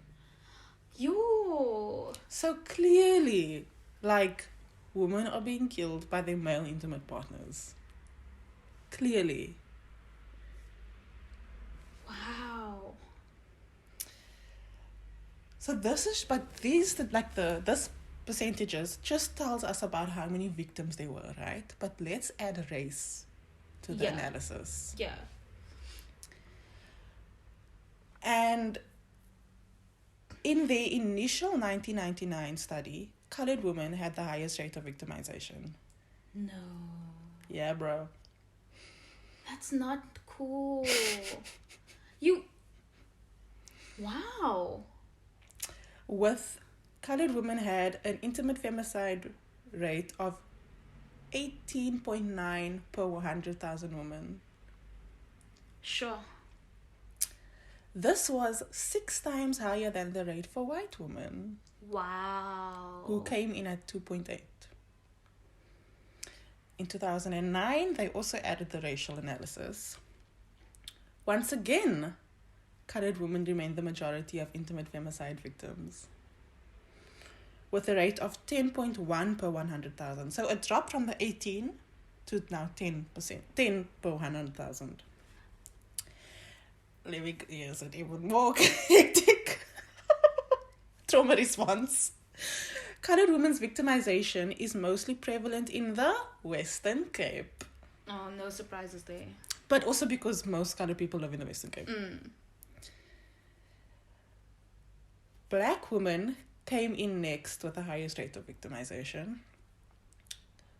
Yo. So clearly, Like, women are being killed by their male intimate partners. Clearly. Wow. So this percentages just tells us about how many victims there were, right? But let's add race to the Yeah. analysis. Yeah. And in their initial 1999 study, colored women had the highest rate of victimization. No. Yeah, bro. That's not cool. Wow. With colored women had an intimate femicide rate of 18.9 per 100,000 women. Sure. This was 6 times higher than the rate for white women, Wow. who came in at 2.8. In 2009, they also added the racial analysis. Once again, colored women remained the majority of intimate femicide victims, with a rate of 10.1 per 100,000. So it dropped from the 18 to now 10%, 10 per 100,000. Yes, it even more hectic. Trauma response. Colored women's victimization is mostly prevalent in the Western Cape. Oh, no surprises there. But also because most colored people live in the Western Cape. Black women came in next with the highest rate of victimization.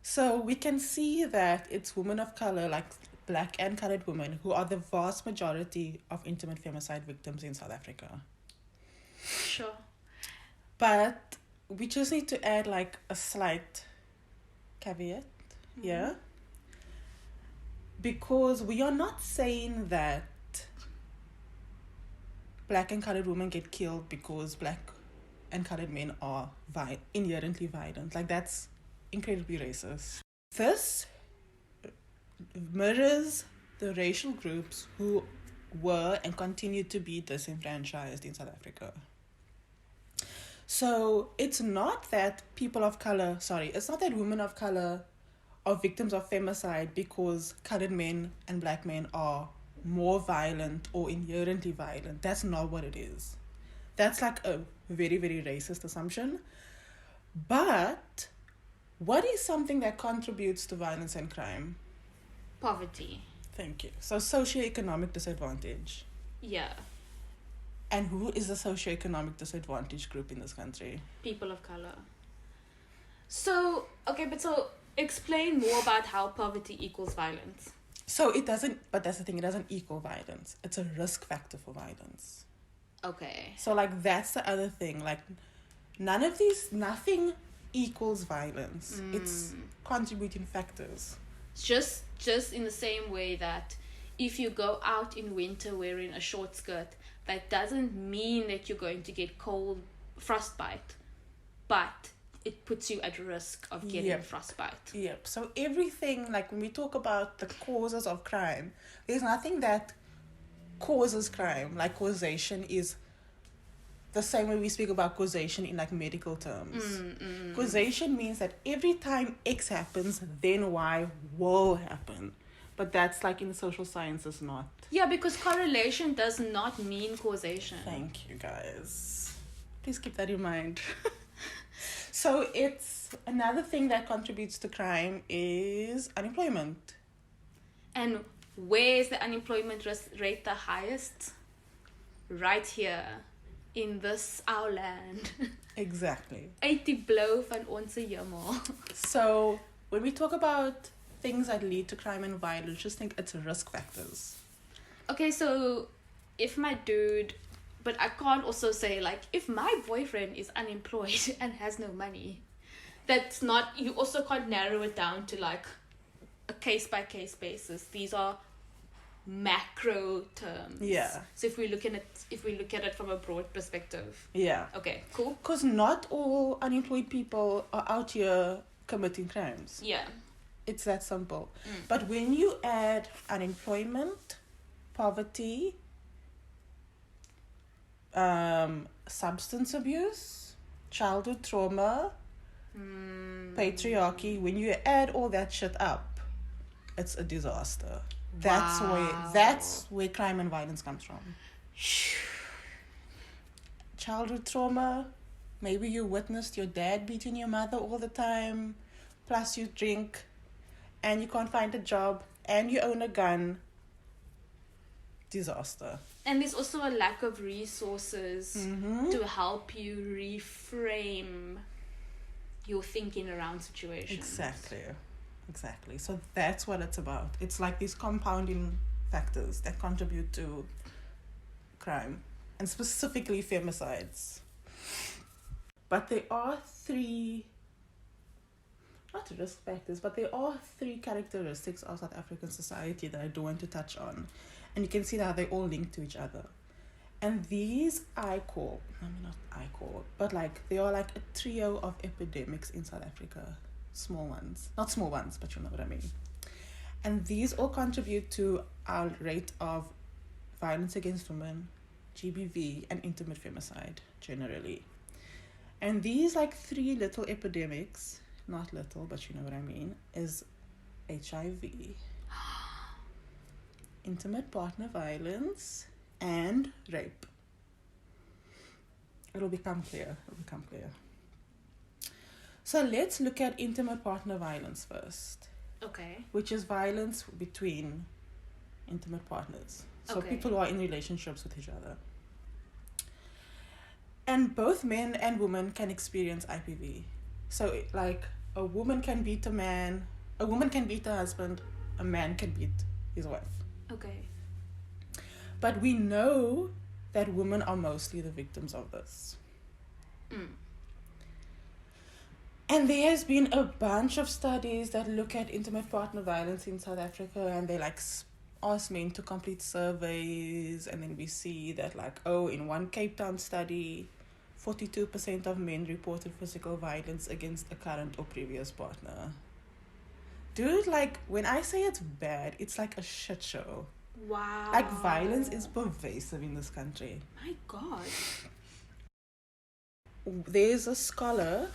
So we can see that it's women of color, like black and colored women, who are the vast majority of intimate femicide victims in South Africa. Sure. But we just need to add like a slight caveat here. Because we are not saying that black and colored women get killed because black and colored men are inherently violent. Like, that's incredibly racist. This mirrors the racial groups who were and continue to be disenfranchised in South Africa. So it's not that it's not that women of color are victims of femicide because colored men and black men are more violent or inherently violent. That's not what it is. That's like a very, very racist assumption. But what is something that contributes to violence and crime? Poverty. Thank you. So socioeconomic disadvantage. Yeah. And who is the socioeconomic disadvantaged group in this country? People of color. So explain more about how poverty equals violence. But that's the thing, it doesn't equal violence. It's a risk factor for violence. Okay. So, like, that's the other thing. Like, nothing equals violence. It's contributing factors. Just in the same way that if you go out in winter wearing a short skirt, that doesn't mean that you're going to get cold frostbite, but it puts you at risk of getting frostbite. Yep. So everything, like when we talk about the causes of crime, there's nothing that causes crime. Like, causation is the same way we speak about causation in like medical terms. Causation means that every time X happens, then Y will happen. But that's like in the social sciences, not. Yeah, because correlation does not mean causation. Thank you, guys. Please keep that in mind. So it's another thing that contributes to crime is unemployment. And where is the unemployment rate the highest? Right here in this our land. Exactly. 80 blow van ons hemel. So when we talk about things that lead to crime and violence, just think it's risk factors. Okay, so if my dude, but I can't also say like if my boyfriend is unemployed and has no money, that's not, you also can't narrow it down to like a case by case basis. These are macro terms. Yeah. So if we look at it from a broad perspective. Yeah. Okay, cool. Because not all unemployed people are out here committing crimes. Yeah. It's that simple. But when you add unemployment, poverty, substance abuse, childhood trauma, patriarchy, when you add all that shit up, it's a disaster. That's where crime and violence comes from. Childhood trauma, maybe you witnessed your dad beating your mother all the time, plus you drink and you can't find a job and you own a gun. Disaster. And there's also a lack of resources to help you reframe your thinking around situations. Exactly. So that's what it's about. It's like these compounding factors that contribute to crime, and specifically femicides. But there are three, not risk factors, but there are three characteristics of South African society that I do want to touch on. And you can see that they all link to each other. And these but like they are like a trio of epidemics in South Africa. Small ones. Not small ones, but you know what I mean. And these all contribute to our rate of violence against women, GBV, and intimate femicide generally. And these like three little epidemics, not little, but you know what I mean, is HIV, intimate partner violence, and rape. It'll become clear. So let's look at intimate partner violence first. Okay. Which is violence between intimate partners. So Okay. people who are in relationships with each other. And both men and women can experience IPV. So like a woman can beat a man, a woman can beat a husband, a man can beat his wife. Okay. But we know that women are mostly the victims of this. And there has been a bunch of studies that look at intimate partner violence in South Africa, and they like ask men to complete surveys, and then we see that like, in one Cape Town study, 42% of men reported physical violence against a current or previous partner. Dude, like when I say it's bad, it's like a shit show. Wow. Like violence is pervasive in this country. My God. There's a scholar,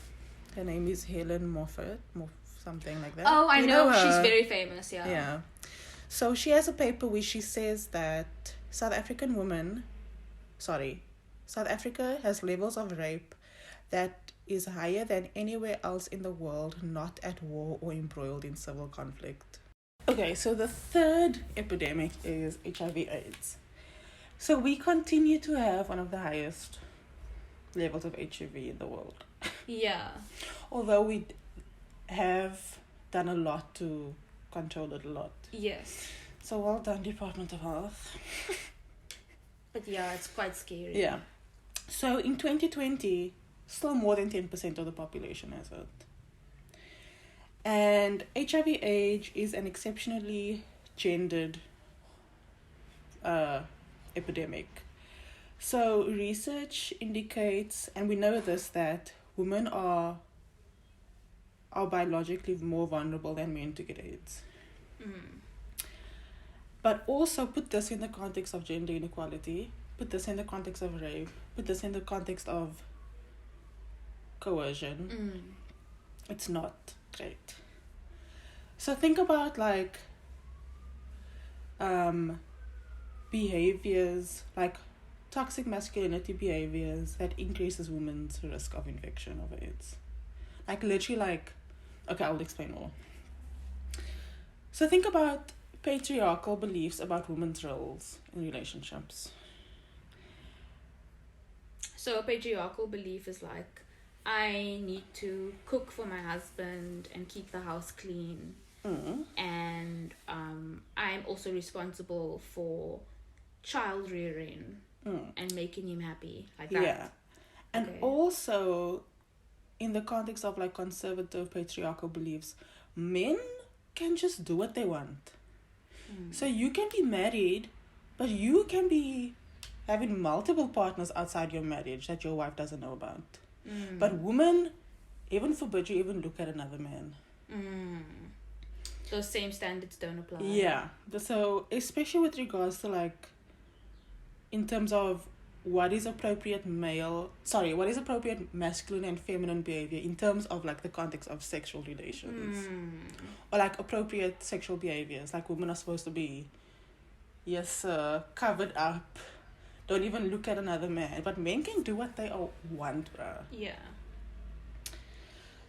her name is Helen Moffat, something like that. Oh, I You know. her? She's very famous, yeah. Yeah. So she has a paper where she says that South Africa has levels of rape that is higher than anywhere else in the world not at war or embroiled in civil conflict. Okay, so the third epidemic is HIV/AIDS. So we continue to have one of the highest levels of HIV in the world. Yeah. Although we have done a lot to control it a lot. Yes. So well done, Department of Health. But yeah, it's quite scary. Yeah. So in 2020, still more than 10% of the population has it. And HIV/AIDS is an exceptionally gendered epidemic. So research indicates, and we know this, that women are biologically more vulnerable than men to get AIDS. But also put this in the context of gender inequality, put this in the context of rape, put this in the context of coercion. It's not great. So think about like behaviors, like toxic masculinity behaviors that increases women's risk of infection of AIDS. Like literally like, okay, I'll explain more. So think about patriarchal beliefs about women's roles in relationships. So a patriarchal belief is like, I need to cook for my husband and keep the house clean. And I'm also responsible for child rearing and making him happy. Like that. Yeah. And also, in the context of like conservative patriarchal beliefs, men can just do what they want. So you can be married, but you can be having multiple partners outside your marriage that your wife doesn't know about. But women, even forbid you even look at another man. Those same standards don't apply. Yeah. So especially with regards to like, in terms of what is appropriate masculine and feminine behavior in terms of like the context of sexual relations. Or like appropriate sexual behaviors, like women are supposed to be, yes, covered up, don't even look at another man, but men can do what they all want, bruh. Yeah.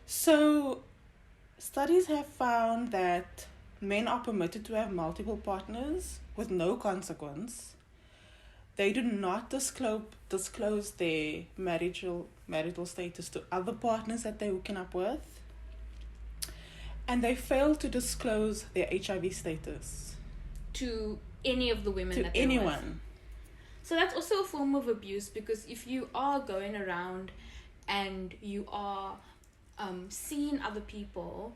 So studies have found that men are permitted to have multiple partners with no consequence. They do not disclose their marital status to other partners that they're hooking up with. And they fail to disclose their HIV status. To any of the women to that they're anyone. with. So that's also a form of abuse, because if you are going around and you are seeing other people,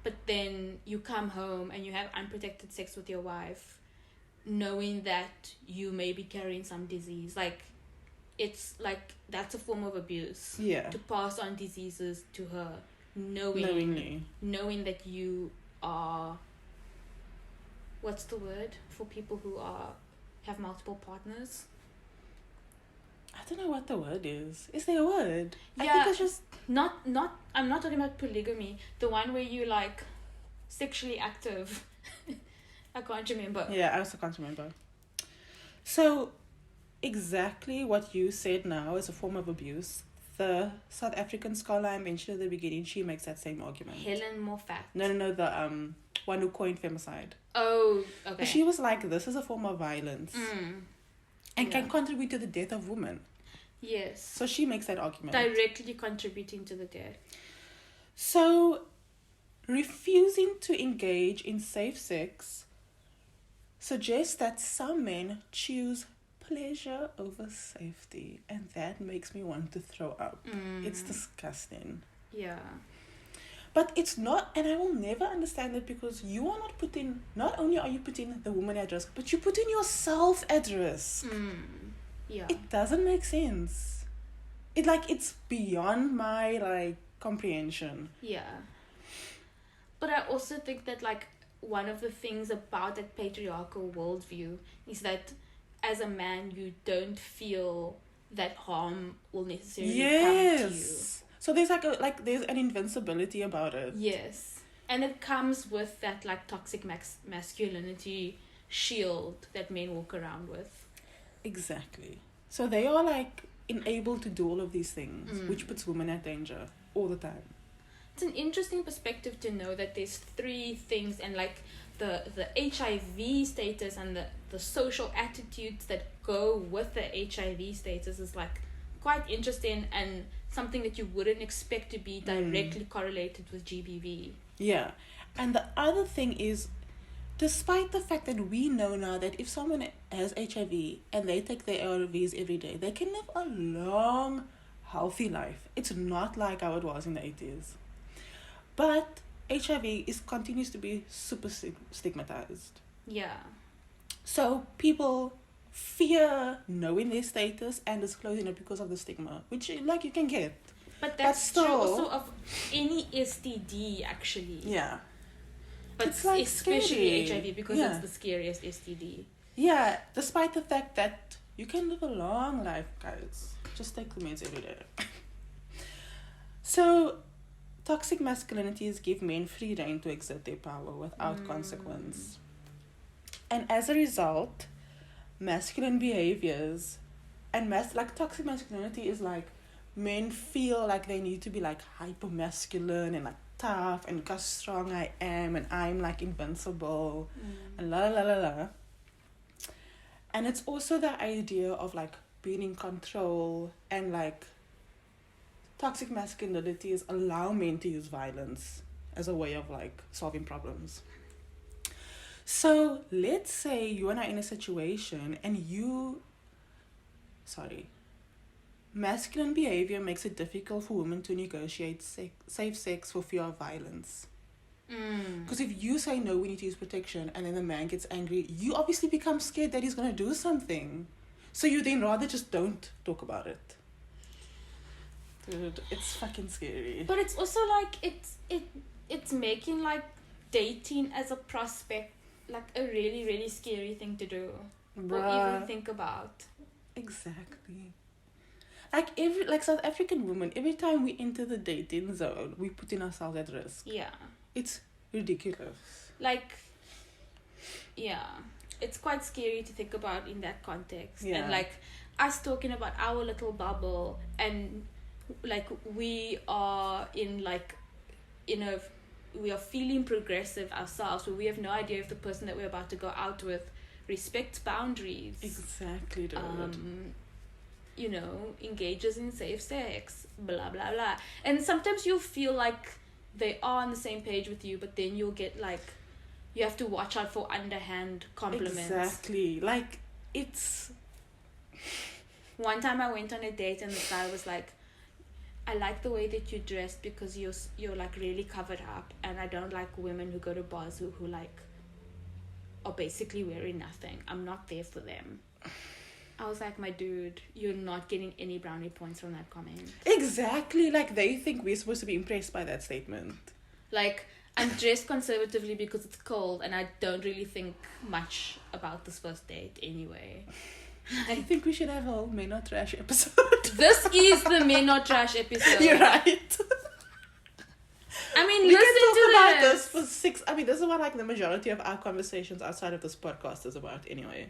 but then you come home and you have unprotected sex with your wife, knowing that you may be carrying some disease, like, it's like, that's a form of abuse. Yeah. To pass on diseases to her, knowing that you are, what's the word for people who have multiple partners? I don't know what the word is. Is there a word? Yeah, I think it's just not I'm not talking about polygamy, the one where you like sexually active. I can't remember. Yeah, I also can't remember. So exactly what you said now is a form of abuse. The South African scholar I mentioned at the beginning, she makes that same argument. Helen Moffat. No, the one who coined femicide. Oh, okay. She was like, this is a form of violence. And Yeah. can contribute to the death of women. Yes. So she makes that argument. Directly contributing to the death. So refusing to engage in safe sex suggests that some men choose pleasure over safety, and that makes me want to throw up. It's disgusting. Yeah. But it's not, and I will never understand it, because you are not only are you putting the woman at risk, but you're putting yourself at risk. Yeah. It doesn't make sense. It's beyond my comprehension. Yeah. But I also think that one of the things about that patriarchal worldview is that as a man you don't feel that harm will necessarily come to you. So there's there's an invincibility about it. Yes. And it comes with that toxic masculinity shield that men walk around with. Exactly. So they are enabled to do all of these things, which puts women at danger all the time. It's an interesting perspective to know that there's three things, and the HIV status and the social attitudes that go with the HIV status is quite interesting, and something that you wouldn't expect to be directly correlated with GBV. Yeah. And the other thing is, despite the fact that we know now that if someone has HIV and they take their ARVs every day, they can live a long, healthy life. It's not like how it was in the 80s. But HIV continues to be super stigmatized. Yeah. So people fear knowing their status and disclosing it because of the stigma, which you can get. But that's still, true also of any STD, actually. Yeah. But it's especially scary. HIV, because it's the scariest STD. Yeah, despite the fact that you can live a long life, guys. Just take the meds every day. So, toxic masculinities give men free rein to exert their power without consequence. And as a result, masculine behaviors and toxic masculinity is men feel like they need to be hyper masculine and tough and look how strong I am and I'm invincible and la la la la. And it's also the idea of being in control, and toxic masculinities allow men to use violence as a way of solving problems. So let's say you and I are in a situation and masculine behavior makes it difficult for women to negotiate safe sex for fear of violence. Because if you say no, we need to use protection, and then the man gets angry, you obviously become scared that he's going to do something. So you then rather just don't talk about it. Dude, it's fucking scary. But it's also it's making dating as a prospect a really, really scary thing to do. Bruh. Or even think about. Exactly. Like South African women, every time we enter the dating zone, we putting ourselves at risk. Yeah. It's ridiculous. Like, yeah, it's quite scary to think about in that context. Yeah. And like us talking about our little bubble, and like we are we are feeling progressive ourselves, but we have no idea if the person that we're about to go out with respects boundaries. Exactly, dude. Engages in safe sex, blah blah blah. And sometimes you'll feel like they are on the same page with you, but then you'll get like, you have to watch out for underhand compliments. Exactly. Like, it's... One time I went on a date and the guy was like, I like the way that you dressed because you're like really covered up, and I don't like women who go to bars who like are basically wearing nothing. I'm not there for them. I was like, my dude, you're not getting any brownie points from that comment. Exactly. Like, they think we're supposed to be impressed by that statement. Like, I'm dressed conservatively because it's cold and I don't really think much about this first date anyway. I think we should have a whole Men Not Trash episode. This is the Men Not Trash episode. You're right. I mean, We listen can to talk about this. this for 6... I mean, this is what, like, the majority of our conversations outside of this podcast is about anyway.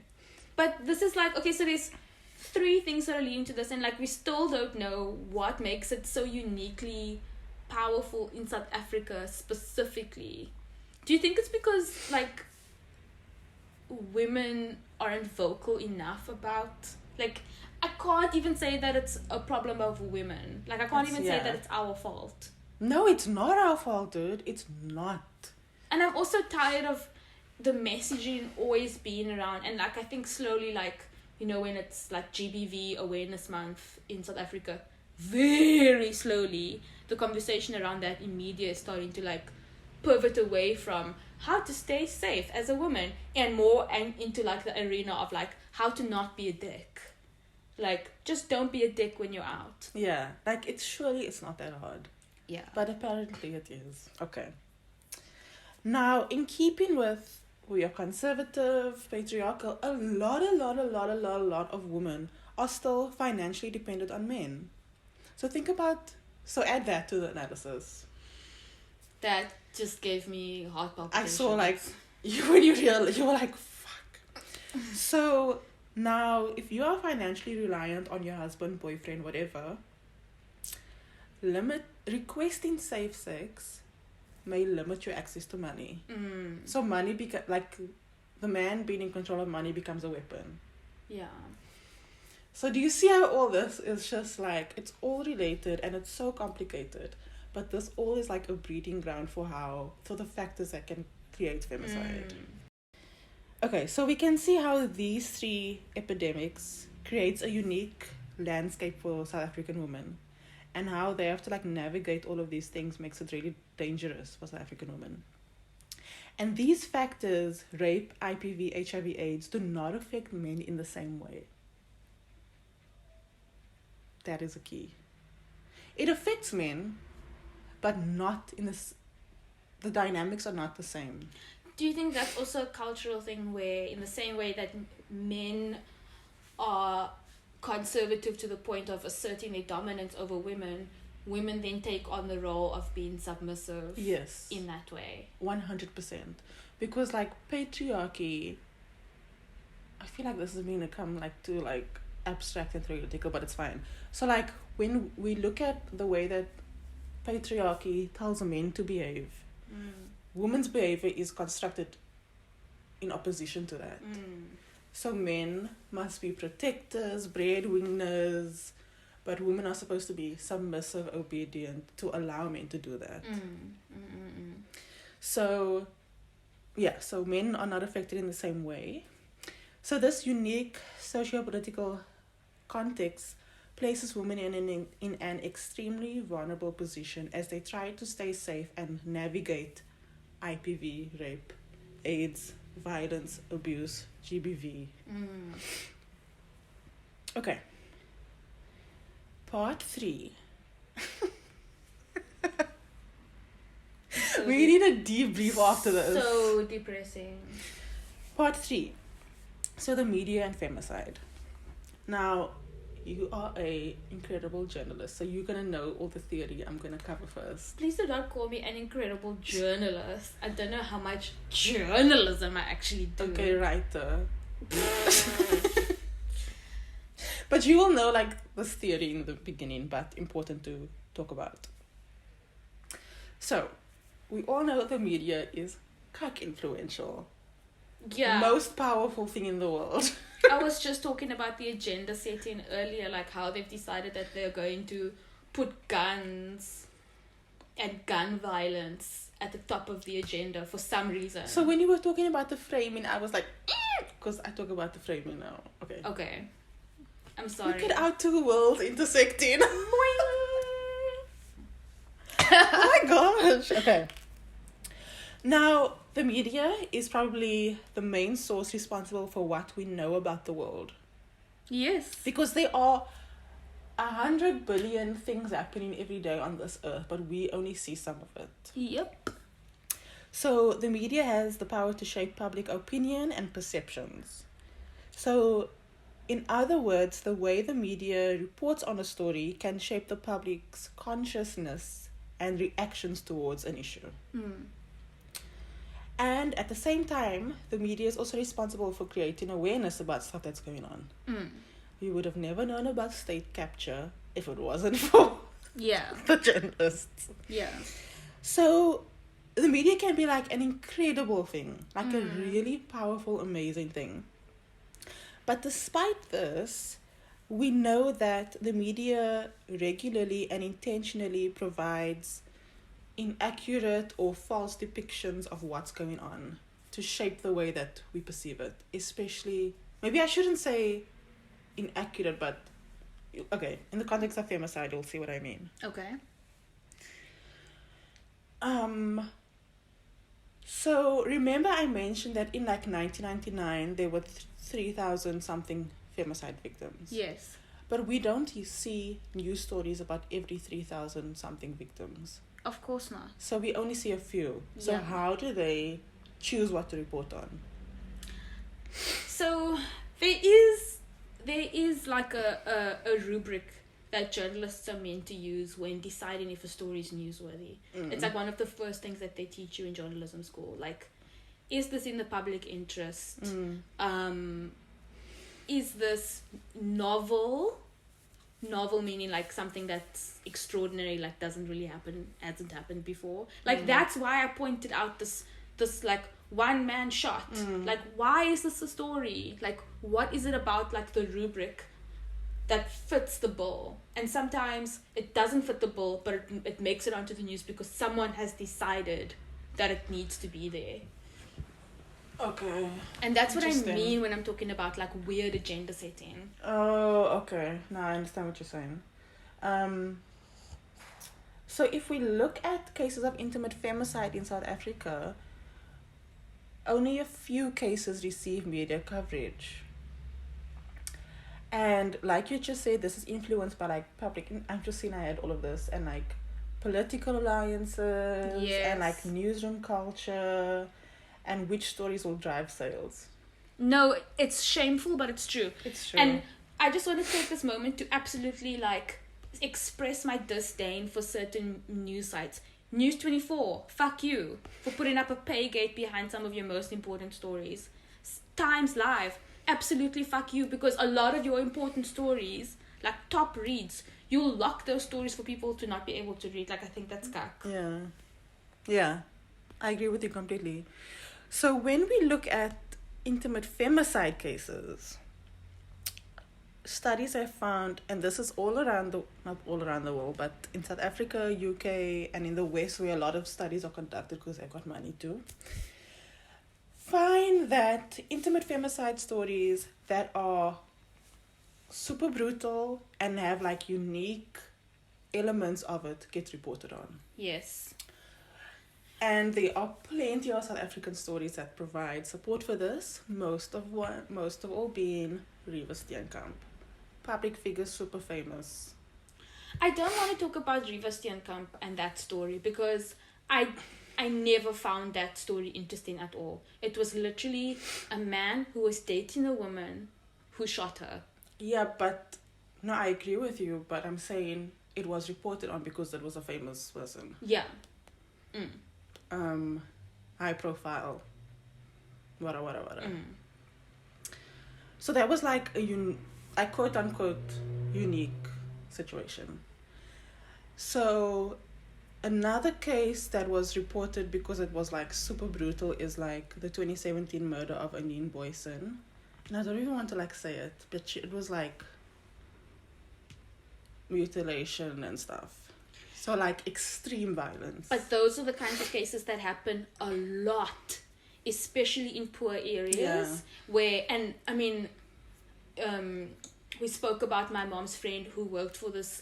But this is like, okay, so there's 3 things that are leading to this, and like we still don't know what makes it so uniquely powerful in South Africa specifically. Do you think it's because like women aren't vocal enough about, like, I can't even say that it's a problem of women. Like, I can't even say that it's our fault. No, it's not our fault, dude. It's not. And I'm also tired of the messaging always being around, and like I think slowly, like, when it's like GBV Awareness Month in South Africa, very slowly the conversation around that in media is starting to like pivot away from how to stay safe as a woman and more into like the arena of like how to not be a dick. Like, just don't be a dick when you're out. Yeah, like, it's not that hard. Yeah. But apparently it is. Okay. Now, in keeping with we are conservative, patriarchal, a lot of women are still financially dependent on men. So add that to the analysis. That just gave me heart palpitations. I saw like, you were like, fuck. So now, if you are financially reliant on your husband, boyfriend, whatever, requesting safe sex may limit your access to money. So money the man being in control of money becomes a weapon. Yeah. So do you see how all this is just like, it's all related and it's so complicated, but this all is like a breeding ground for the factors that can create femicide. Okay, so we can see how these 3 epidemics creates a unique landscape for South African women, and how they have to like navigate all of these things makes it really dangerous for South African women. And these factors, rape, IPV, HIV, AIDS, do not affect men in the same way. That is a key. It affects men, but not in this. The dynamics are not the same. Do you think that's also a cultural thing where, in the same way that men are conservative to the point of asserting their dominance over women then take on the role of being submissive? Yes. In that way. 100%. Because like patriarchy, I feel like this is going to come like too like abstract and theoretical, but it's fine. So like when we look at the way that patriarchy tells men to behave, women's behavior is constructed in opposition to that. So men must be protectors, breadwinners, but women are supposed to be submissive, obedient, to allow men to do that. So, yeah, so men are not affected in the same way. So this unique socio-political context places women in an extremely vulnerable position as they try to stay safe and navigate IPV, rape, AIDS, violence, abuse, GBV. Okay. Part 3. We need a debrief after this. So depressing. Part 3. So the media and femicide. Now, you are a incredible journalist, so you're gonna know all the theory I'm gonna cover first. Please do not call me an incredible journalist. I don't know how much journalism I actually do. Okay, writer. But you will know like this theory in the beginning, but important to talk about. So, we all know the media is quite influential. Yeah. Most powerful thing in the world. I was just talking about the agenda setting earlier, like how they've decided that they're going to put guns and gun violence at the top of the agenda for some reason. So when you were talking about the framing, I was like, because I talk about the framing now. Okay. Okay. I'm sorry. Look at our two worlds intersecting. Oh my gosh. Okay. Now, the media is probably the main source responsible for what we know about the world. Yes. Because there are 100 billion things happening every day on this earth, but we only see some of it. Yep. So the media has the power to shape public opinion and perceptions. So, in other words, the way the media reports on a story can shape the public's consciousness and reactions towards an issue. And at the same time, the media is also responsible for creating awareness about stuff that's going on. We would have never known about state capture if it wasn't for the journalists. Yeah. So the media can be like an incredible thing, like a really powerful, amazing thing. But despite this, we know that the media regularly and intentionally provides inaccurate or false depictions of what's going on to shape the way that we perceive it. Especially, maybe I shouldn't say inaccurate, but okay, in the context of femicide, you'll see what I mean. Okay. So remember I mentioned that in like 1999 there were 3,000 something femicide victims. Yes. But we don't see news stories about every 3,000 something victims. Of course not. So we only see a few. So Yeah. how do they choose what to report on? So there is like a rubric that journalists are meant to use when deciding if a story is newsworthy. It's like one of the first things that they teach you in journalism school. Like, is this in the public interest? Is this novel meaning like something that's extraordinary, like doesn't really happen, hasn't happened before. Like that's why I pointed out this like one man shot. Like, why is this a story? Like, what is it about like the rubric that fits the bill? And sometimes it doesn't fit the bill, but it makes it onto the news because someone has decided that it needs to be there. Okay. And that's what I Interesting. mean when I'm talking about like weird agenda setting. Oh, okay. Now I understand what you're saying. So if we look at cases of intimate femicide in South Africa, only a few cases receive media coverage. And like you just said, this is influenced by like public, I'm just saying I had all of this, and like political alliances, Yes. and like newsroom culture, and which stories will drive sales. No, it's shameful, but it's true. It's true. And I just want to take this moment to absolutely like express my disdain for certain news sites. News 24, fuck you for putting up a pay gate behind some of your most important stories. Times Live, absolutely fuck you, because a lot of your important stories, like top reads, you'll lock those stories for people to not be able to read. Like, I think that's cuck. Yeah, I agree with you completely. So when we look at intimate femicide cases, studies have found, and this is all around not all around the world, but in South Africa, UK, and in the West, where a lot of studies are conducted because they've got money too, find that intimate femicide stories that are super brutal and have like unique elements of it get reported on. Yes. And there are plenty of South African stories that provide support for this, most of all being Riva Steenkamp. Public figure, super famous. I don't want to talk about Riva Steenkamp and that story because I never found that story interesting at all. It was literally a man who was dating a woman who shot her. Yeah, but no, I agree with you, but I'm saying it was reported on because it was a famous person. Yeah. High profile. Whatever. Mm. So that was like a quote unquote unique situation. So another case that was reported because it was like super brutal is like the 2017 murder of Anine Boyson. And I don't even want to like say it, but it was like mutilation and stuff. So like extreme violence. But those are the kinds of cases that happen a lot, especially in poor areas where, and I mean, we spoke about my mom's friend who worked for this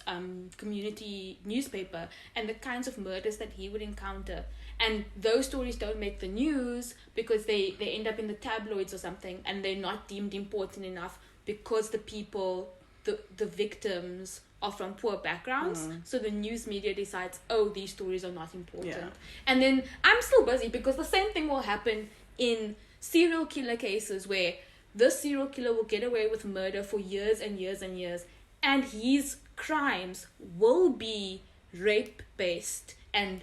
community newspaper and the kinds of murders that he would encounter. And those stories don't make the news because they end up in the tabloids or something, and they're not deemed important enough because the people, the victims are from poor backgrounds. So the news media decides, oh, these stories are not important. Yeah. And then I'm still busy because the same thing will happen in serial killer cases where this serial killer will get away with murder for years and years and years, and his crimes will be rape based and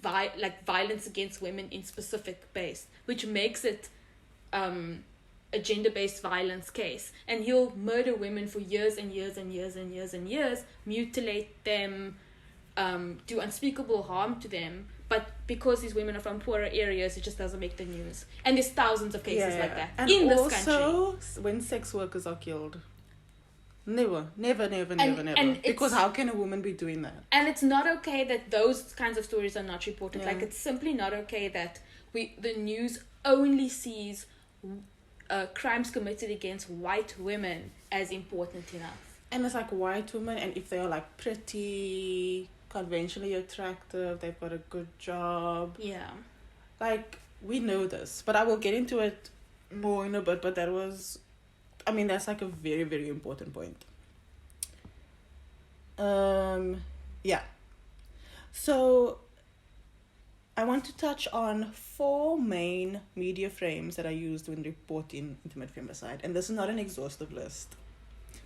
violence against women in specific based, which makes it a gender-based violence case. And he'll murder women for years and years and years and years and years, mutilate them, do unspeakable harm to them, but because these women are from poorer areas, it just doesn't make the news. And there's thousands of cases like that and in this also, country. when sex workers are killed, never. And because how can a woman be doing that? And it's not okay that those kinds of stories are not reported. Yeah. Like, it's simply not okay that the news only sees crimes committed against white women as important enough. And it's like white women, and if they are like pretty, conventionally attractive, they've got a good job. Yeah. Like, we know this, but I will get into it more in a bit. But that's like a very, very important point. Yeah. So I want to touch on 4 main media frames that I used when reporting intimate femicide. And this is not an exhaustive list,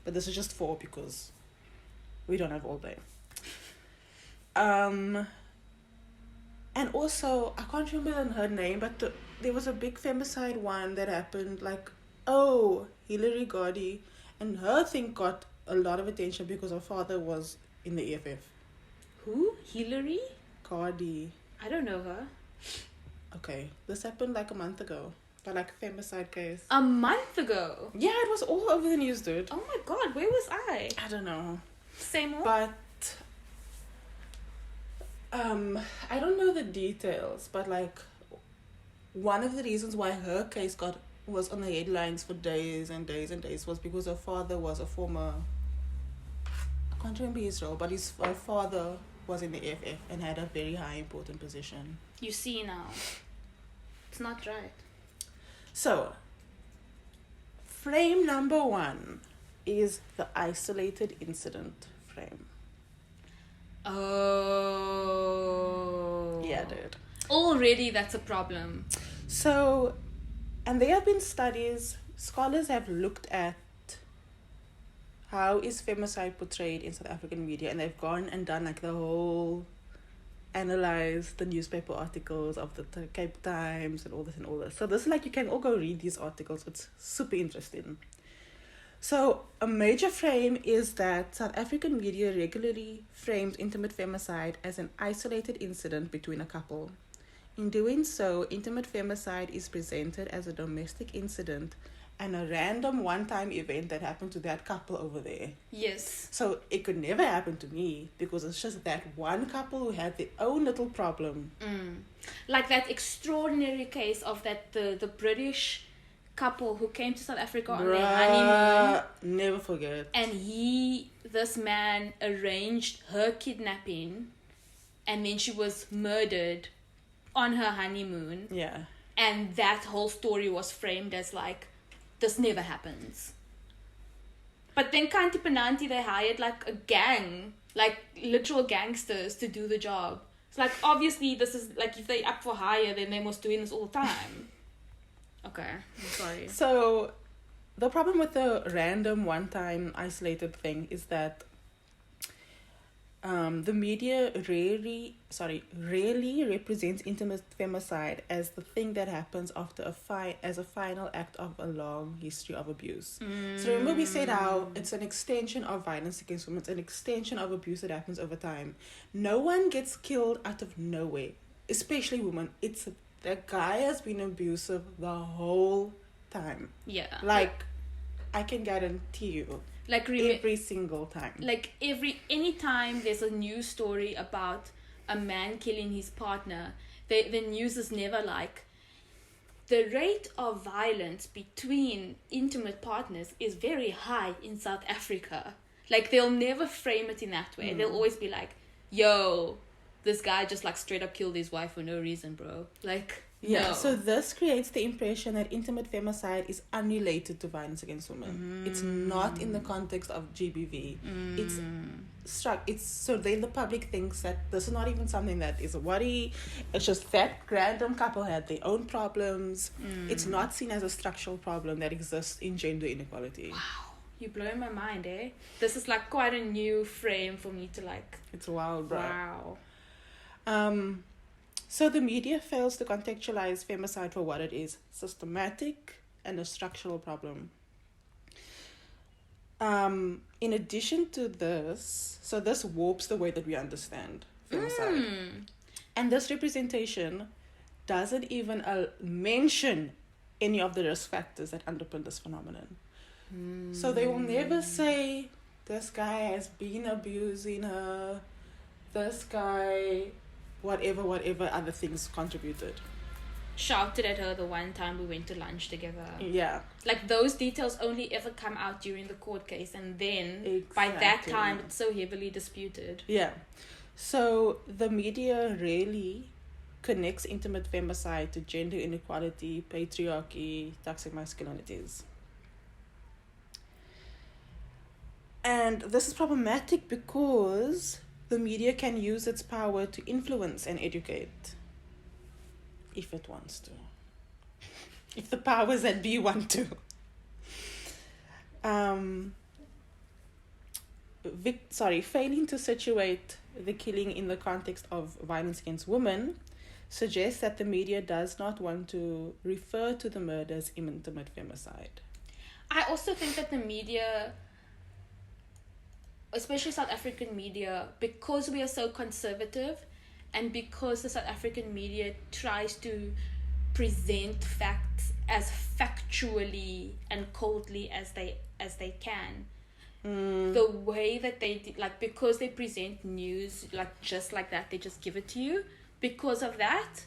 but this is just 4 because we don't have all day. And also, I can't remember her name, but there was a big femicide one that happened, like, Hillary Jody, and her thing got a lot of attention because her father was in the EFF. Who? Hillary? Jody. I don't know her. Okay, this happened like a month ago, but like a femicide case. A month ago? Yeah, it was all over the news, dude. Oh my god, where was I? I don't know. Say more? But I don't know the details, but like one of the reasons why her case was on the headlines for days and days and days was because her father was a former, I can't remember his role, but her father was in the EFF and had a very high important position. You see now. It's not right. So, frame number 1 is the isolated incident frame. Oh. Yeah, dude. Already that's a problem. So, and there have been studies, scholars have looked at how is femicide portrayed in South African media, and they've gone and done like the whole, analyze the newspaper articles of the Cape Times and all this. So this is like, you can all go read these articles. It's super interesting. So a major frame is that South African media regularly frames intimate femicide as an isolated incident between a couple. In doing so, intimate femicide is presented as a domestic incident and a random one-time event that happened to that couple over there. Yes. So it could never happen to me because it's just that one couple who had their own little problem. Like that extraordinary case of the British couple who came to South Africa on their honeymoon. Never forget. And this man arranged her kidnapping, and then she was murdered on her honeymoon. Yeah. And that whole story was framed as like, this never happens. But then Kanti Pananti, they hired like a gang, like literal gangsters to do the job. It's like, obviously this is like, if they're up for hire, then they must doing this all the time. Okay, I'm sorry. So the problem with the random one-time isolated thing is that the media rarely represents intimate femicide as the thing that happens after as a final act of a long history of abuse. So remember we said how it's an extension of violence against women, it's an extension of abuse that happens over time. No one gets killed out of nowhere, especially women. It's the guy has been abusive the whole time. Yeah. Like, I can guarantee you. Like every single time. Like anytime there's a news story about a man killing his partner, the news is never like, the rate of violence between intimate partners is very high in South Africa. Like, they'll never frame it in that way. They'll always be like, yo, this guy just like straight up killed his wife for no reason, bro. Like, yeah, no. so this creates the impression that intimate femicide is unrelated to violence against women. It's not in the context of GBV. It's so then the public thinks that this is not even something that is a worry. It's just that random couple had their own problems. It's not seen as a structural problem that exists in gender inequality. Wow, you blow my mind, eh? This is like quite a new frame for me to like. It's wild, bro. Wow. So the media fails to contextualize femicide for what it is: systematic and a structural problem. In addition to this, so this warps the way that we understand femicide. And this representation doesn't even mention any of the risk factors that underpin this phenomenon. So they will never say, this guy has been abusing her, this guy... whatever other things contributed. Shouted at her the one time we went to lunch together. Yeah. Like, those details only ever come out during the court case, and then by that time it's so heavily disputed. Yeah. So the media really connects intimate femicide to gender inequality, patriarchy, toxic masculinities. And this is problematic because the media can use its power to influence and educate. If it wants to. If the powers that be want to. Failing to situate the killing in the context of violence against women suggests that the media does not want to refer to the murder as intimate femicide. I also think that the media, especially South African media, because we are so conservative and because the South African media tries to present facts as factually and coldly as they can, the way that they like, because they present news like just like that, they just give it to you. Because of that,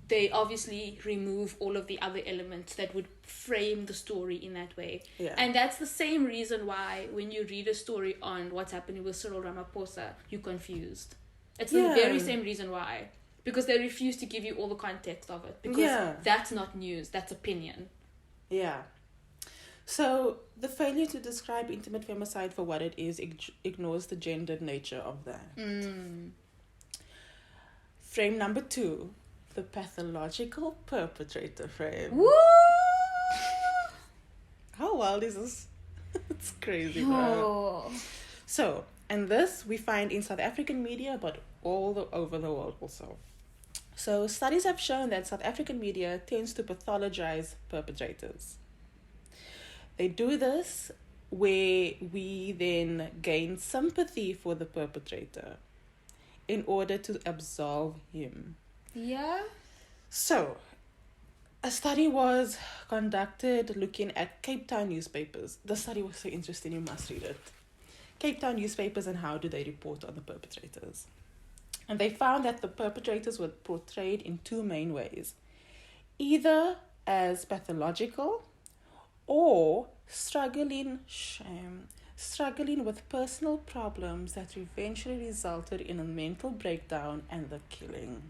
they obviously remove all of the other elements that would frame the story in that way. Yeah. And that's the same reason why when you read a story on what's happening with Cyril Ramaphosa, you're confused. It's the very same reason why. Because they refuse to give you all the context of it. Because that's not news, that's opinion. Yeah. So the failure to describe intimate femicide for what it is ignores the gendered nature of that. Frame number 2. The pathological perpetrator frame. Woo! How wild is this? It's crazy, bro. So, and this we find in South African media, but over the world also. So, studies have shown that South African media tends to pathologize perpetrators. They do this where we then gain sympathy for the perpetrator in order to absolve him. Yeah. So, a study was conducted looking at Cape Town newspapers. The study was so interesting, you must read it. Cape Town newspapers and how do they report on the perpetrators. And they found that the perpetrators were portrayed in 2 main ways. Either as pathological or struggling with personal problems that eventually resulted in a mental breakdown and the killing.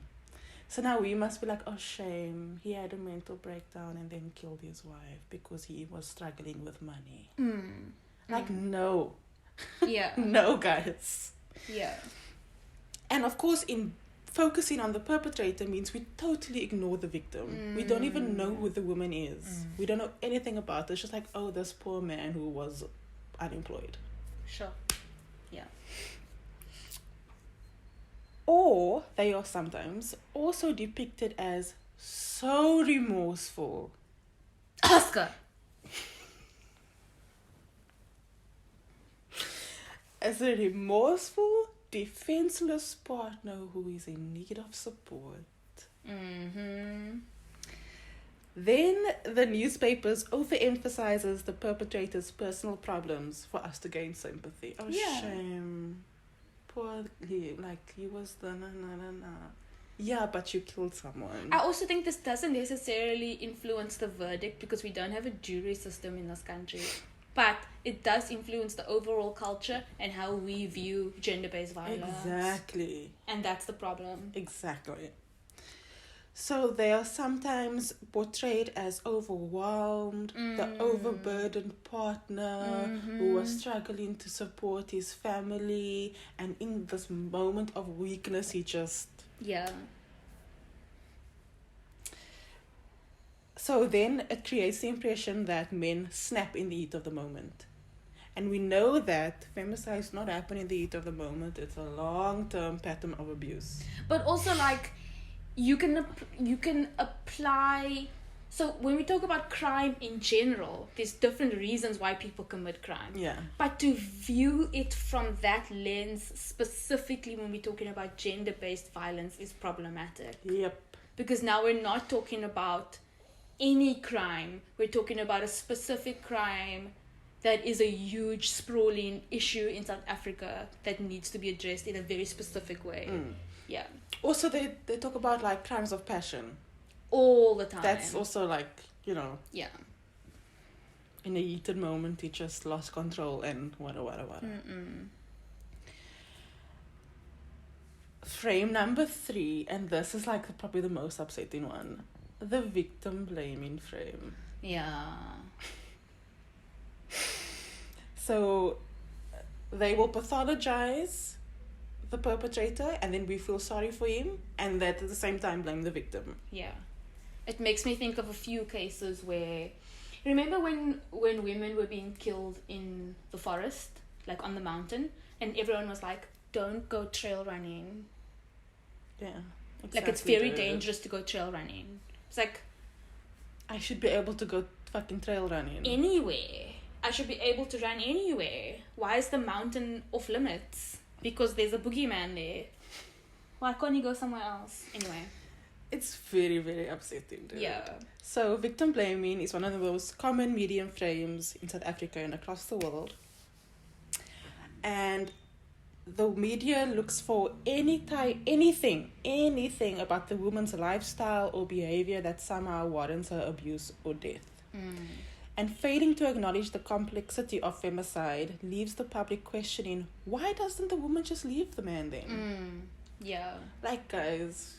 So now we must be like, oh, shame, he had a mental breakdown and then killed his wife because he was struggling with money. Like, no. Yeah. No, guys. Yeah. And of course, focusing on the perpetrator means we totally ignore the victim. We don't even know who the woman is. We don't know anything about it. It's just like, oh, this poor man who was unemployed. Sure. Yeah. Or they are sometimes also depicted as so remorseful. Oscar. As a remorseful, defenseless partner who is in need of support. Mm-hmm. Then the newspapers overemphasizes the perpetrator's personal problems for us to gain sympathy. Oh, Yeah. shame. Poor, he was the na. Yeah, but you killed someone. I also think this doesn't necessarily influence the verdict because we don't have a jury system in this country. But it does influence the overall culture and how we view gender-based violence. Exactly. And that's the problem. Exactly. So they are sometimes portrayed as overwhelmed, the overburdened partner who was struggling to support his family, and in this moment of weakness, he just... Yeah. So then it creates the impression that men snap in the heat of the moment. And we know that femicide is not happening in the heat of the moment. It's a long-term pattern of abuse. But also, like, you can apply... So when we talk about crime in general, there's different reasons why people commit crime. Yeah. But to view it from that lens, specifically when we're talking about gender-based violence, is problematic. Yep. Because now we're not talking about any crime. We're talking about a specific crime that is a huge, sprawling issue in South Africa that needs to be addressed in a very specific way. Yeah. Also, they talk about, like, crimes of passion. All the time. That's also, like, you know... Yeah. In a heated moment, he just lost control and whatever. Frame number 3, and this is like probably the most upsetting one. The victim blaming frame. Yeah. So they will pathologize the perpetrator and then we feel sorry for him and that at the same time blame the victim. Yeah. It makes me think of a few cases where... Remember when women were being killed in the forest, like on the mountain, and everyone was like, don't go trail running. Yeah. Like, it's very dangerous to go trail running. It's like... I should be able to go fucking trail running. Anywhere. I should be able to run anywhere. Why is the mountain off limits? Because there's a boogeyman there. Why can't you go somewhere else? Anyway. It's very, very upsetting, dude. Yeah. So victim blaming is one of the most common medium frames in South Africa and across the world. And the media looks for anything about the woman's lifestyle or behavior that somehow warrants her abuse or death. And failing to acknowledge the complexity of femicide leaves the public questioning, why doesn't the woman just leave the man then? Yeah. Like, guys,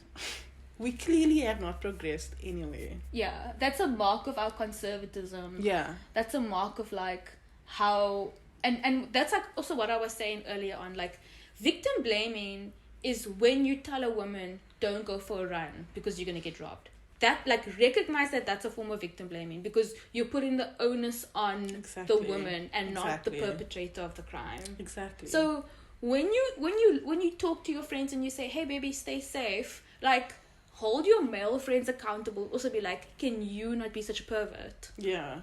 we clearly have not progressed anywhere. Yeah. That's a mark of our conservatism. Yeah. That's a mark of, like, how... And that's, like, also what I was saying earlier on. Like, victim blaming is when you tell a woman, don't go for a run because you're going to get robbed. That, like, recognize that that's a form of victim blaming because you're putting the onus on the woman and not the perpetrator of the crime. Exactly. So when you talk to your friends and you say, hey baby, stay safe, like, hold your male friends accountable. Also be like, can you not be such a pervert? Yeah.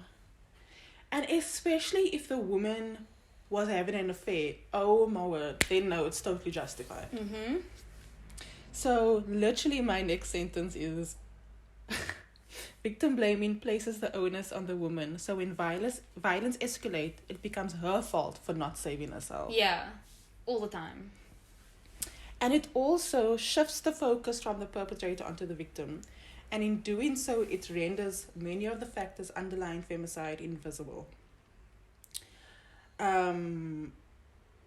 And especially if the woman was having an affair, oh my word, then no, it's totally justified. So literally my next sentence is victim blaming places the onus on the woman. So when violence escalates, it becomes her fault for not saving herself. Yeah, all the time. And it also shifts the focus from the perpetrator onto the victim. And in doing so, it renders many of the factors underlying femicide invisible.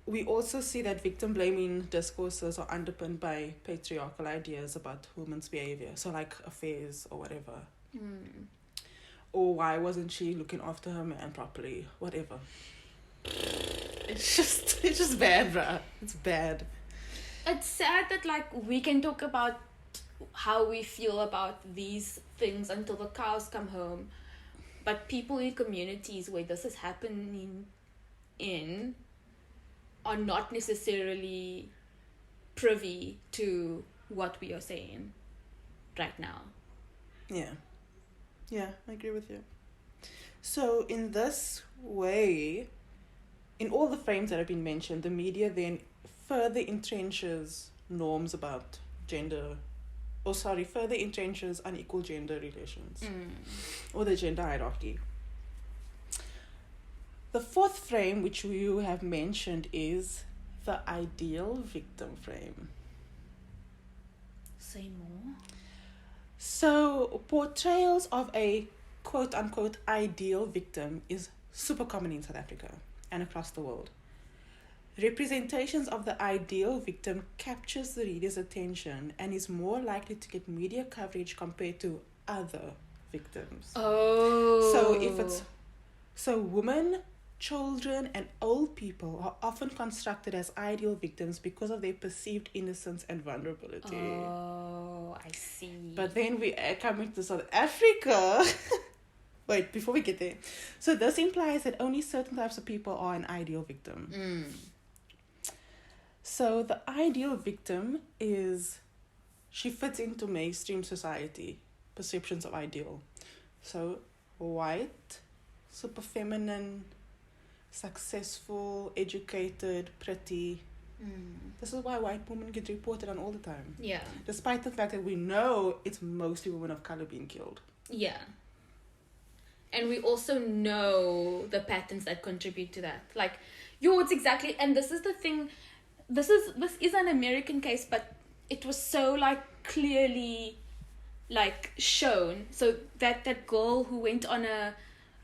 We also see that victim blaming discourses are underpinned by patriarchal ideas about women's behavior. So like affairs or whatever. Or why wasn't she looking after her man properly? Whatever. It's just bad, bruh. It's bad. It's sad that like we can talk about how we feel about these things until the cows come home, but people in communities where this is happening in are not necessarily privy to what we are saying right now. Yeah, I agree with you. So in this way, in all the frames that have been mentioned, the media then further entrenches norms about further entrenches unequal gender relations or the gender hierarchy. The fourth frame, which you have mentioned, is the ideal victim frame. Say more. So, portrayals of a quote-unquote ideal victim is super common in South Africa and across the world. Representations of the ideal victim captures the reader's attention and is more likely to get media coverage compared to other victims. Oh. So women, children, and old people are often constructed as ideal victims because of their perceived innocence and vulnerability. Oh, I see. But then we are coming to South Africa. Wait, before we get there. So this implies that only certain types of people are an ideal victim. So the ideal victim she fits into mainstream society perceptions of ideal. So white, super feminine, successful, educated, pretty. This is why white women get reported on all the time. Yeah. Despite the fact that we know it's mostly women of color being killed. Yeah. And we also know the patterns that contribute to that. Like, it's exactly, and this is the thing, this is an American case, but it was so, like, clearly, like, shown. So that girl who went on a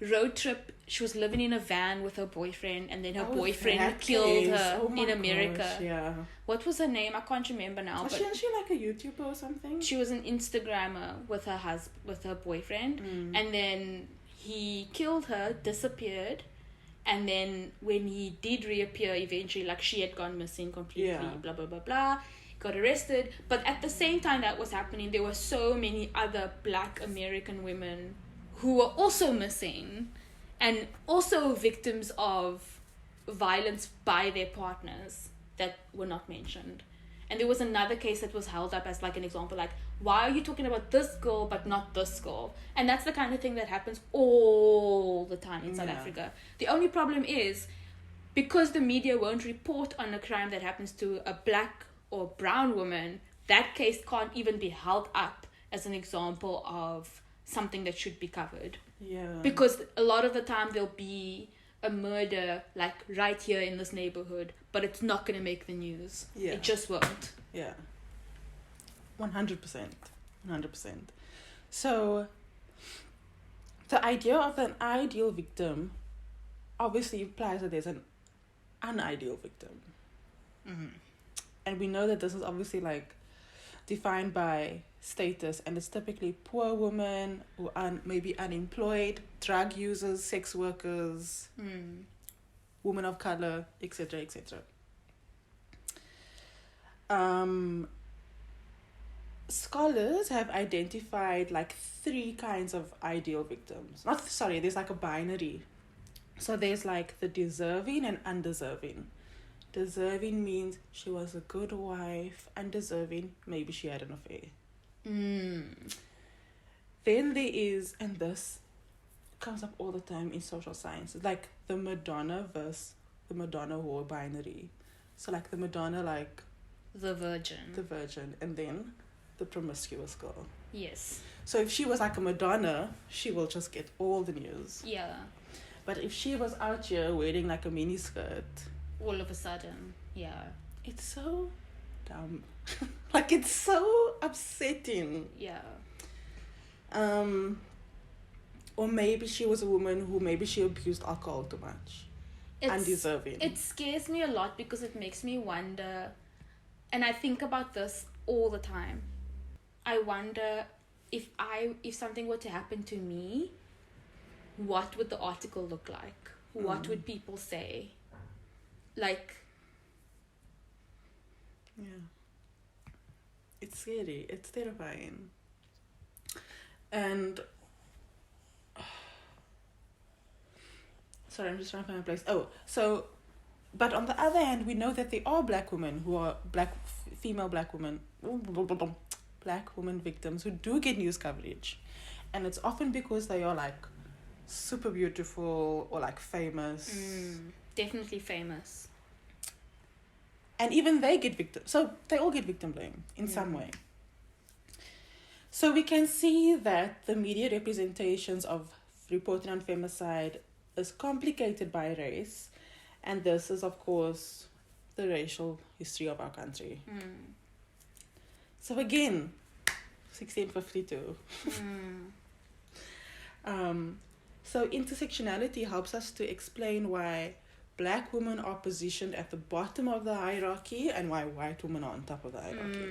road trip, she was living in a van with her boyfriend, and then her boyfriend killed her in America. Gosh, yeah. What was her name? I can't remember now. Wasn't she like a YouTuber or something? She was an Instagrammer with her boyfriend, and then he killed her, disappeared, and then when he did reappear eventually, like, she had gone missing completely, blah blah blah blah, got arrested. But at the same time that was happening, there were so many other Black American women who were also missing and also victims of violence by their partners that were not mentioned. And there was another case that was held up as like an example, like, why are you talking about this girl but not this girl? And that's the kind of thing that happens all the time in South Africa. The only problem is, because the media won't report on a crime that happens to a Black or brown woman, that case can't even be held up as an example of something that should be covered. Yeah. Because a lot of the time there'll be a murder like right here in this neighborhood, but it's not going to make the news. Yeah. It just won't. Yeah. 100%. 100%. So the idea of an ideal victim obviously implies that there's an unideal victim. And we know that this is obviously like defined by status, and it's typically poor women who are maybe unemployed, drug users, sex workers, women of color, etc., etc. Scholars have identified like 3 kinds of ideal victims. There's like a binary. So there's like the deserving and undeserving. Deserving means she was a good wife. Undeserving, maybe she had an affair. Then there is, and this comes up all the time in social science, like the Madonna versus the Madonna whore binary. So like the Madonna, like the virgin, and then the promiscuous girl. Yes. So if she was like a Madonna, she will just get all the news. Yeah. But if she was out here wearing like a mini skirt, all of a sudden, yeah, it's so dumb. Like, it's so upsetting. Yeah. Or maybe she was a woman who maybe she abused alcohol too much. Undeserving. It scares me a lot because it makes me wonder, and I think about this all the time. I wonder if something were to happen to me, what would the article look like? What would people say? Like, yeah. It's scary. It's terrifying. And sorry, I'm just trying to find a place. But on the other hand, we know that there are black women who are female black women, black women victims who do get news coverage, and it's often because they are like super beautiful or like famous. Definitely famous. And even they get victim. So they all get victim blamed in some way. So we can see that the media representations of reporting on femicide is complicated by race. And this is, of course, the racial history of our country. So again, 1652. So intersectionality helps us to explain why black women are positioned at the bottom of the hierarchy and why white women are on top of the hierarchy.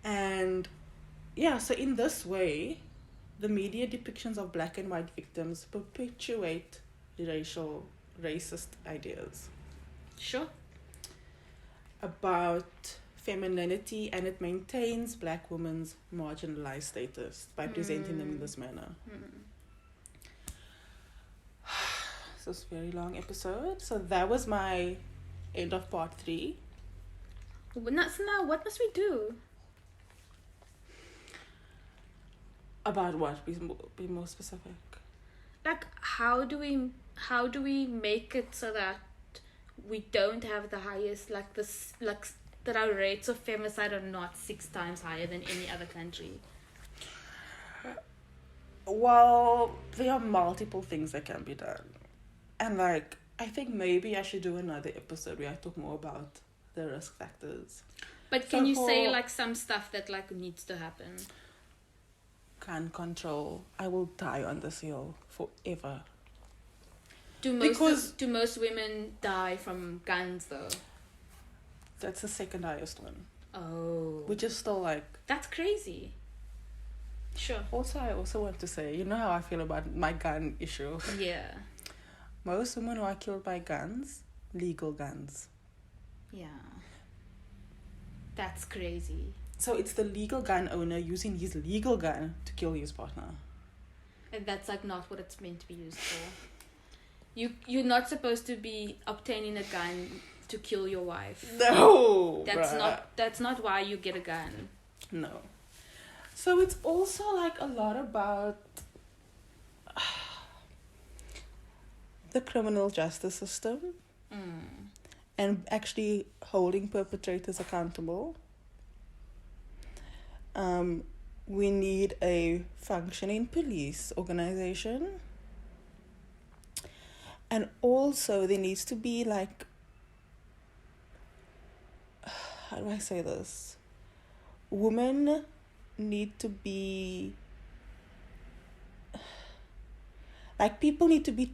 And yeah, so in this way, the media depictions of black and white victims perpetuate racist ideas. Sure. About femininity, and it maintains black women's marginalized status by presenting them in this manner. So it's a very long episode. So that was my end of part 3. So now what must we do? About what? Be more specific. Like, how do we make it so that we don't have the highest, that our rates of femicide are not 6 times higher than any other country? Well, there are multiple things that can be done. And I think maybe I should do another episode where I talk more about the risk factors. But can you say some stuff that needs to happen? Gun control. I will die on this hill forever. Do most women die from guns though? That's the second highest one. Oh. Which is still that's crazy. Sure. Also, I also want to say, you know how I feel about my gun issue? Yeah. Most women who are killed by guns, legal guns. Yeah. That's crazy. So it's the legal gun owner using his legal gun to kill his partner. And that's not what it's meant to be used for. You're not supposed to be obtaining a gun to kill your wife. No. That's not why you get a gun. No. So it's also a lot about the criminal justice system and actually holding perpetrators accountable. We need a functioning police organization. And also there needs to be how do I say this? Women need to be people need to be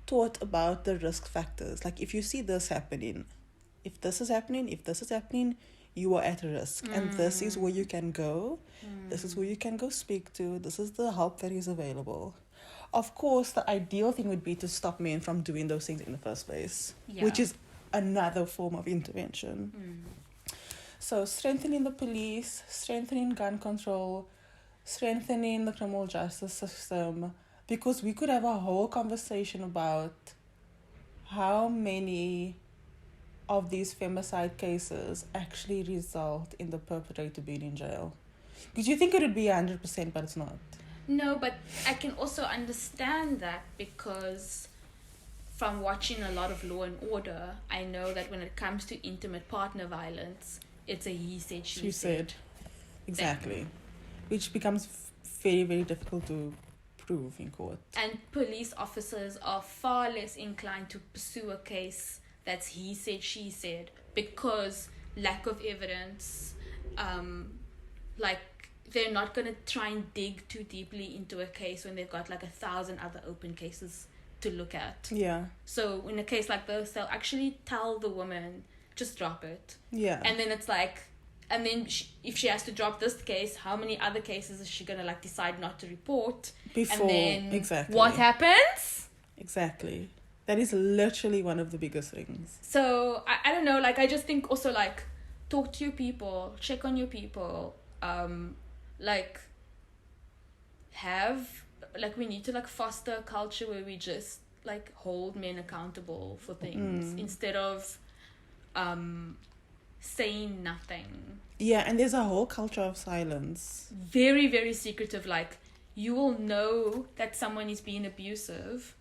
taught about the risk factors. If you see this happening, if this is happening, you are at risk. And this is where you can go. This is where you can go speak to. This is the help that is available. Of course, the ideal thing would be to stop men from doing those things in the first place, which is another form of intervention. So strengthening the police, strengthening gun control, strengthening the criminal justice system, because we could have a whole conversation about how many of these femicide cases actually result in the perpetrator being in jail. Because you think it would be 100%, but it's not. No, but I can also understand that because from watching a lot of Law and Order, I know that when it comes to intimate partner violence, it's a he said, she said. Exactly. Which becomes very, very difficult to prove in court. And police officers are far less inclined to pursue a case that's he said, she said, because lack of evidence, they're not going to try and dig too deeply into a case when they've got 1,000 other open cases to look at. Yeah. So in a case like this, they'll actually tell the woman, just drop it. Yeah. And then it's if she has to drop this case, how many other cases is she going to decide not to report? Before, and then exactly. What happens? Exactly. That is literally one of the biggest things. So I don't know, I just think also talk to your people, check on your people, like we need to like foster a culture where we just like hold men accountable for things instead of saying nothing. Yeah, and there's a whole culture of silence. Very, very secretive. Like, you will know that someone is being abusive,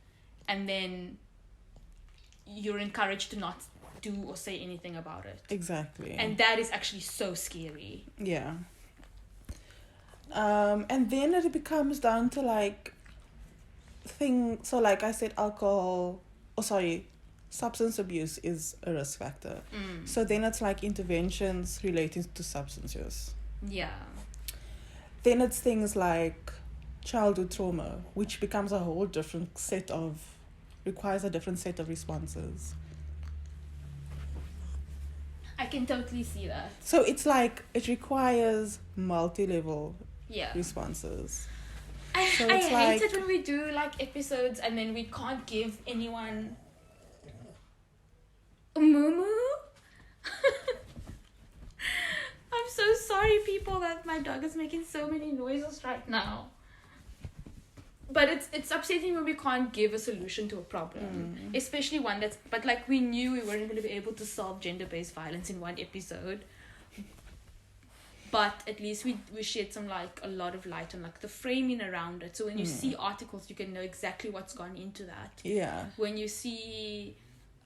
and then you're encouraged to not do or say anything about it. Exactly. And that is actually so scary. Yeah. And then it becomes down to like so like I said, substance abuse is a risk factor. So then it's like interventions relating to substance use. Yeah. Then it's things like childhood trauma, which becomes a whole different requires a different set of responses. I can totally see that. So it's like it requires multi-level Yeah. responses. I So hate it's like- it when we do like episodes and then we can't give anyone a moo. I'm so sorry, people, that my dog is making so many noises right now. But it's upsetting when we can't give a solution to a problem, especially one that's. But like, we knew we weren't going to be able to solve gender-based violence in one episode. But at least we shed a lot of light on like the framing around it. So when you see articles, you can know exactly what's gone into that. Yeah. When you see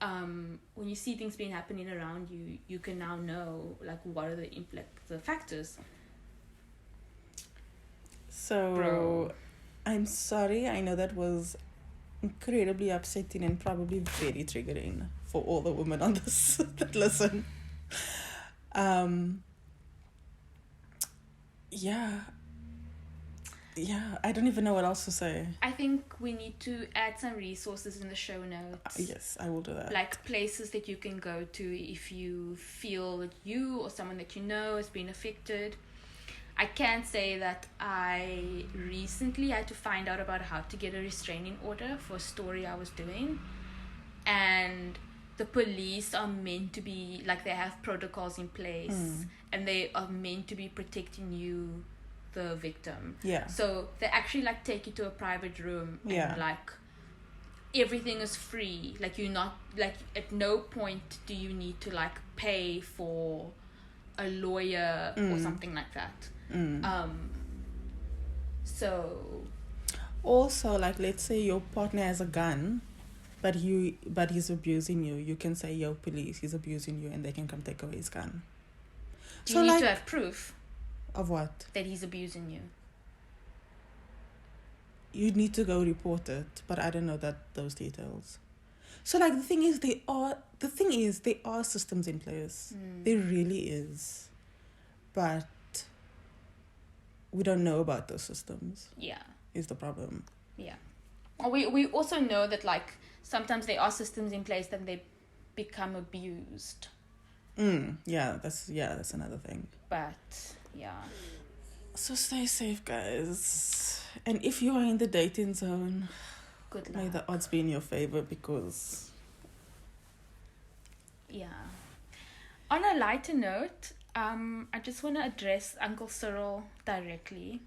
things being happening around you, you can now know like what are the factors. So, Bro. I'm sorry. I know that was incredibly upsetting and probably very triggering for all the women on this that listen. Yeah, I don't even know what else to say. I think we need to add some resources in the show notes. Yes, I will do that. Like places that you can go to if you feel that you or someone that you know has been affected. I can say that I recently had to find out about how to get a restraining order for a story I was doing. And the police are meant to be, like, they have protocols in place. And they are meant to be protecting you, the victim. Yeah. So they actually, like, take you to a private room. Yeah. And, like, everything is free. Like, you're not, like, at no point do you need to, like, pay for a lawyer or something like that. So Also, like, let's say your partner has a gun, but he's abusing you. You can say, "Yo, police, he's abusing you," and they can come take away his gun. you need to have proof of what? that he's abusing you. You need to go report it, but I don't know those details. So, like, the thing is, there are systems in place. There really is, but we don't know about those systems. Yeah. Is the problem. Yeah. We also know that, like, sometimes there are systems in place that they become abused. Yeah, that's another thing. But yeah. So stay safe, guys. And if you are in the dating zone, Good may luck. the odds be in your favor, because Yeah. On a lighter note, I just want to address Uncle Cyril directly.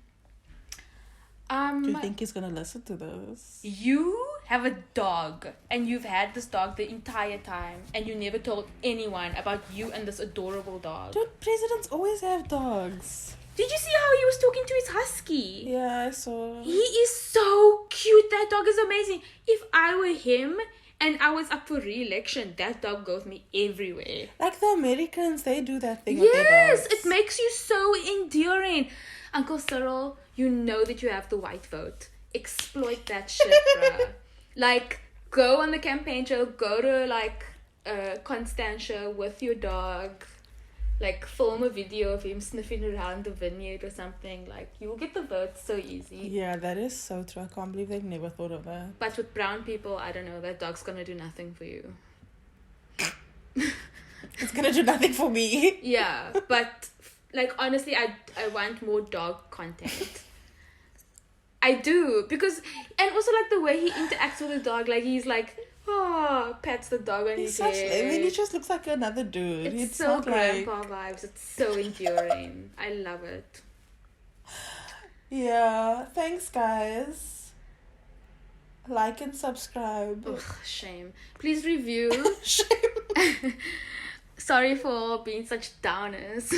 do you think he's gonna listen to this? You have a dog, and you've had this dog the entire time, and you never told anyone about you and this adorable dog. Dude, presidents always have dogs. Did you see how he was talking to his husky? Yeah, I saw. He is so cute. That dog is amazing. If I were him and I was up for re-election, that dog goes me everywhere. Like the Americans, they do that thing with their Yes, dogs. it makes you so endearing. Uncle Cyril, you know that you have the white vote. Exploit that shit, bruh. Like, go on the campaign trail, go to, like, Constantia with your dog. Like, film a video of him sniffing around the vineyard or something. Like, you'll get the vote so easy. Yeah, that is so true. I can't believe they've never thought of that. But with brown people, I don't know, that dog's gonna do nothing for you. It's gonna do nothing for me. Yeah, but, like, honestly, I want more dog content. I do, because, and also, like, the way he interacts with the dog, like, he's like, Oh, pets the dog on He's his such. head. I mean, he just looks like another dude. It's so not like. grandpa vibes. It's so enduring. I love it. Yeah. Thanks, guys. Like and subscribe. Ugh, shame. Please review. Shame. Sorry for being such downers.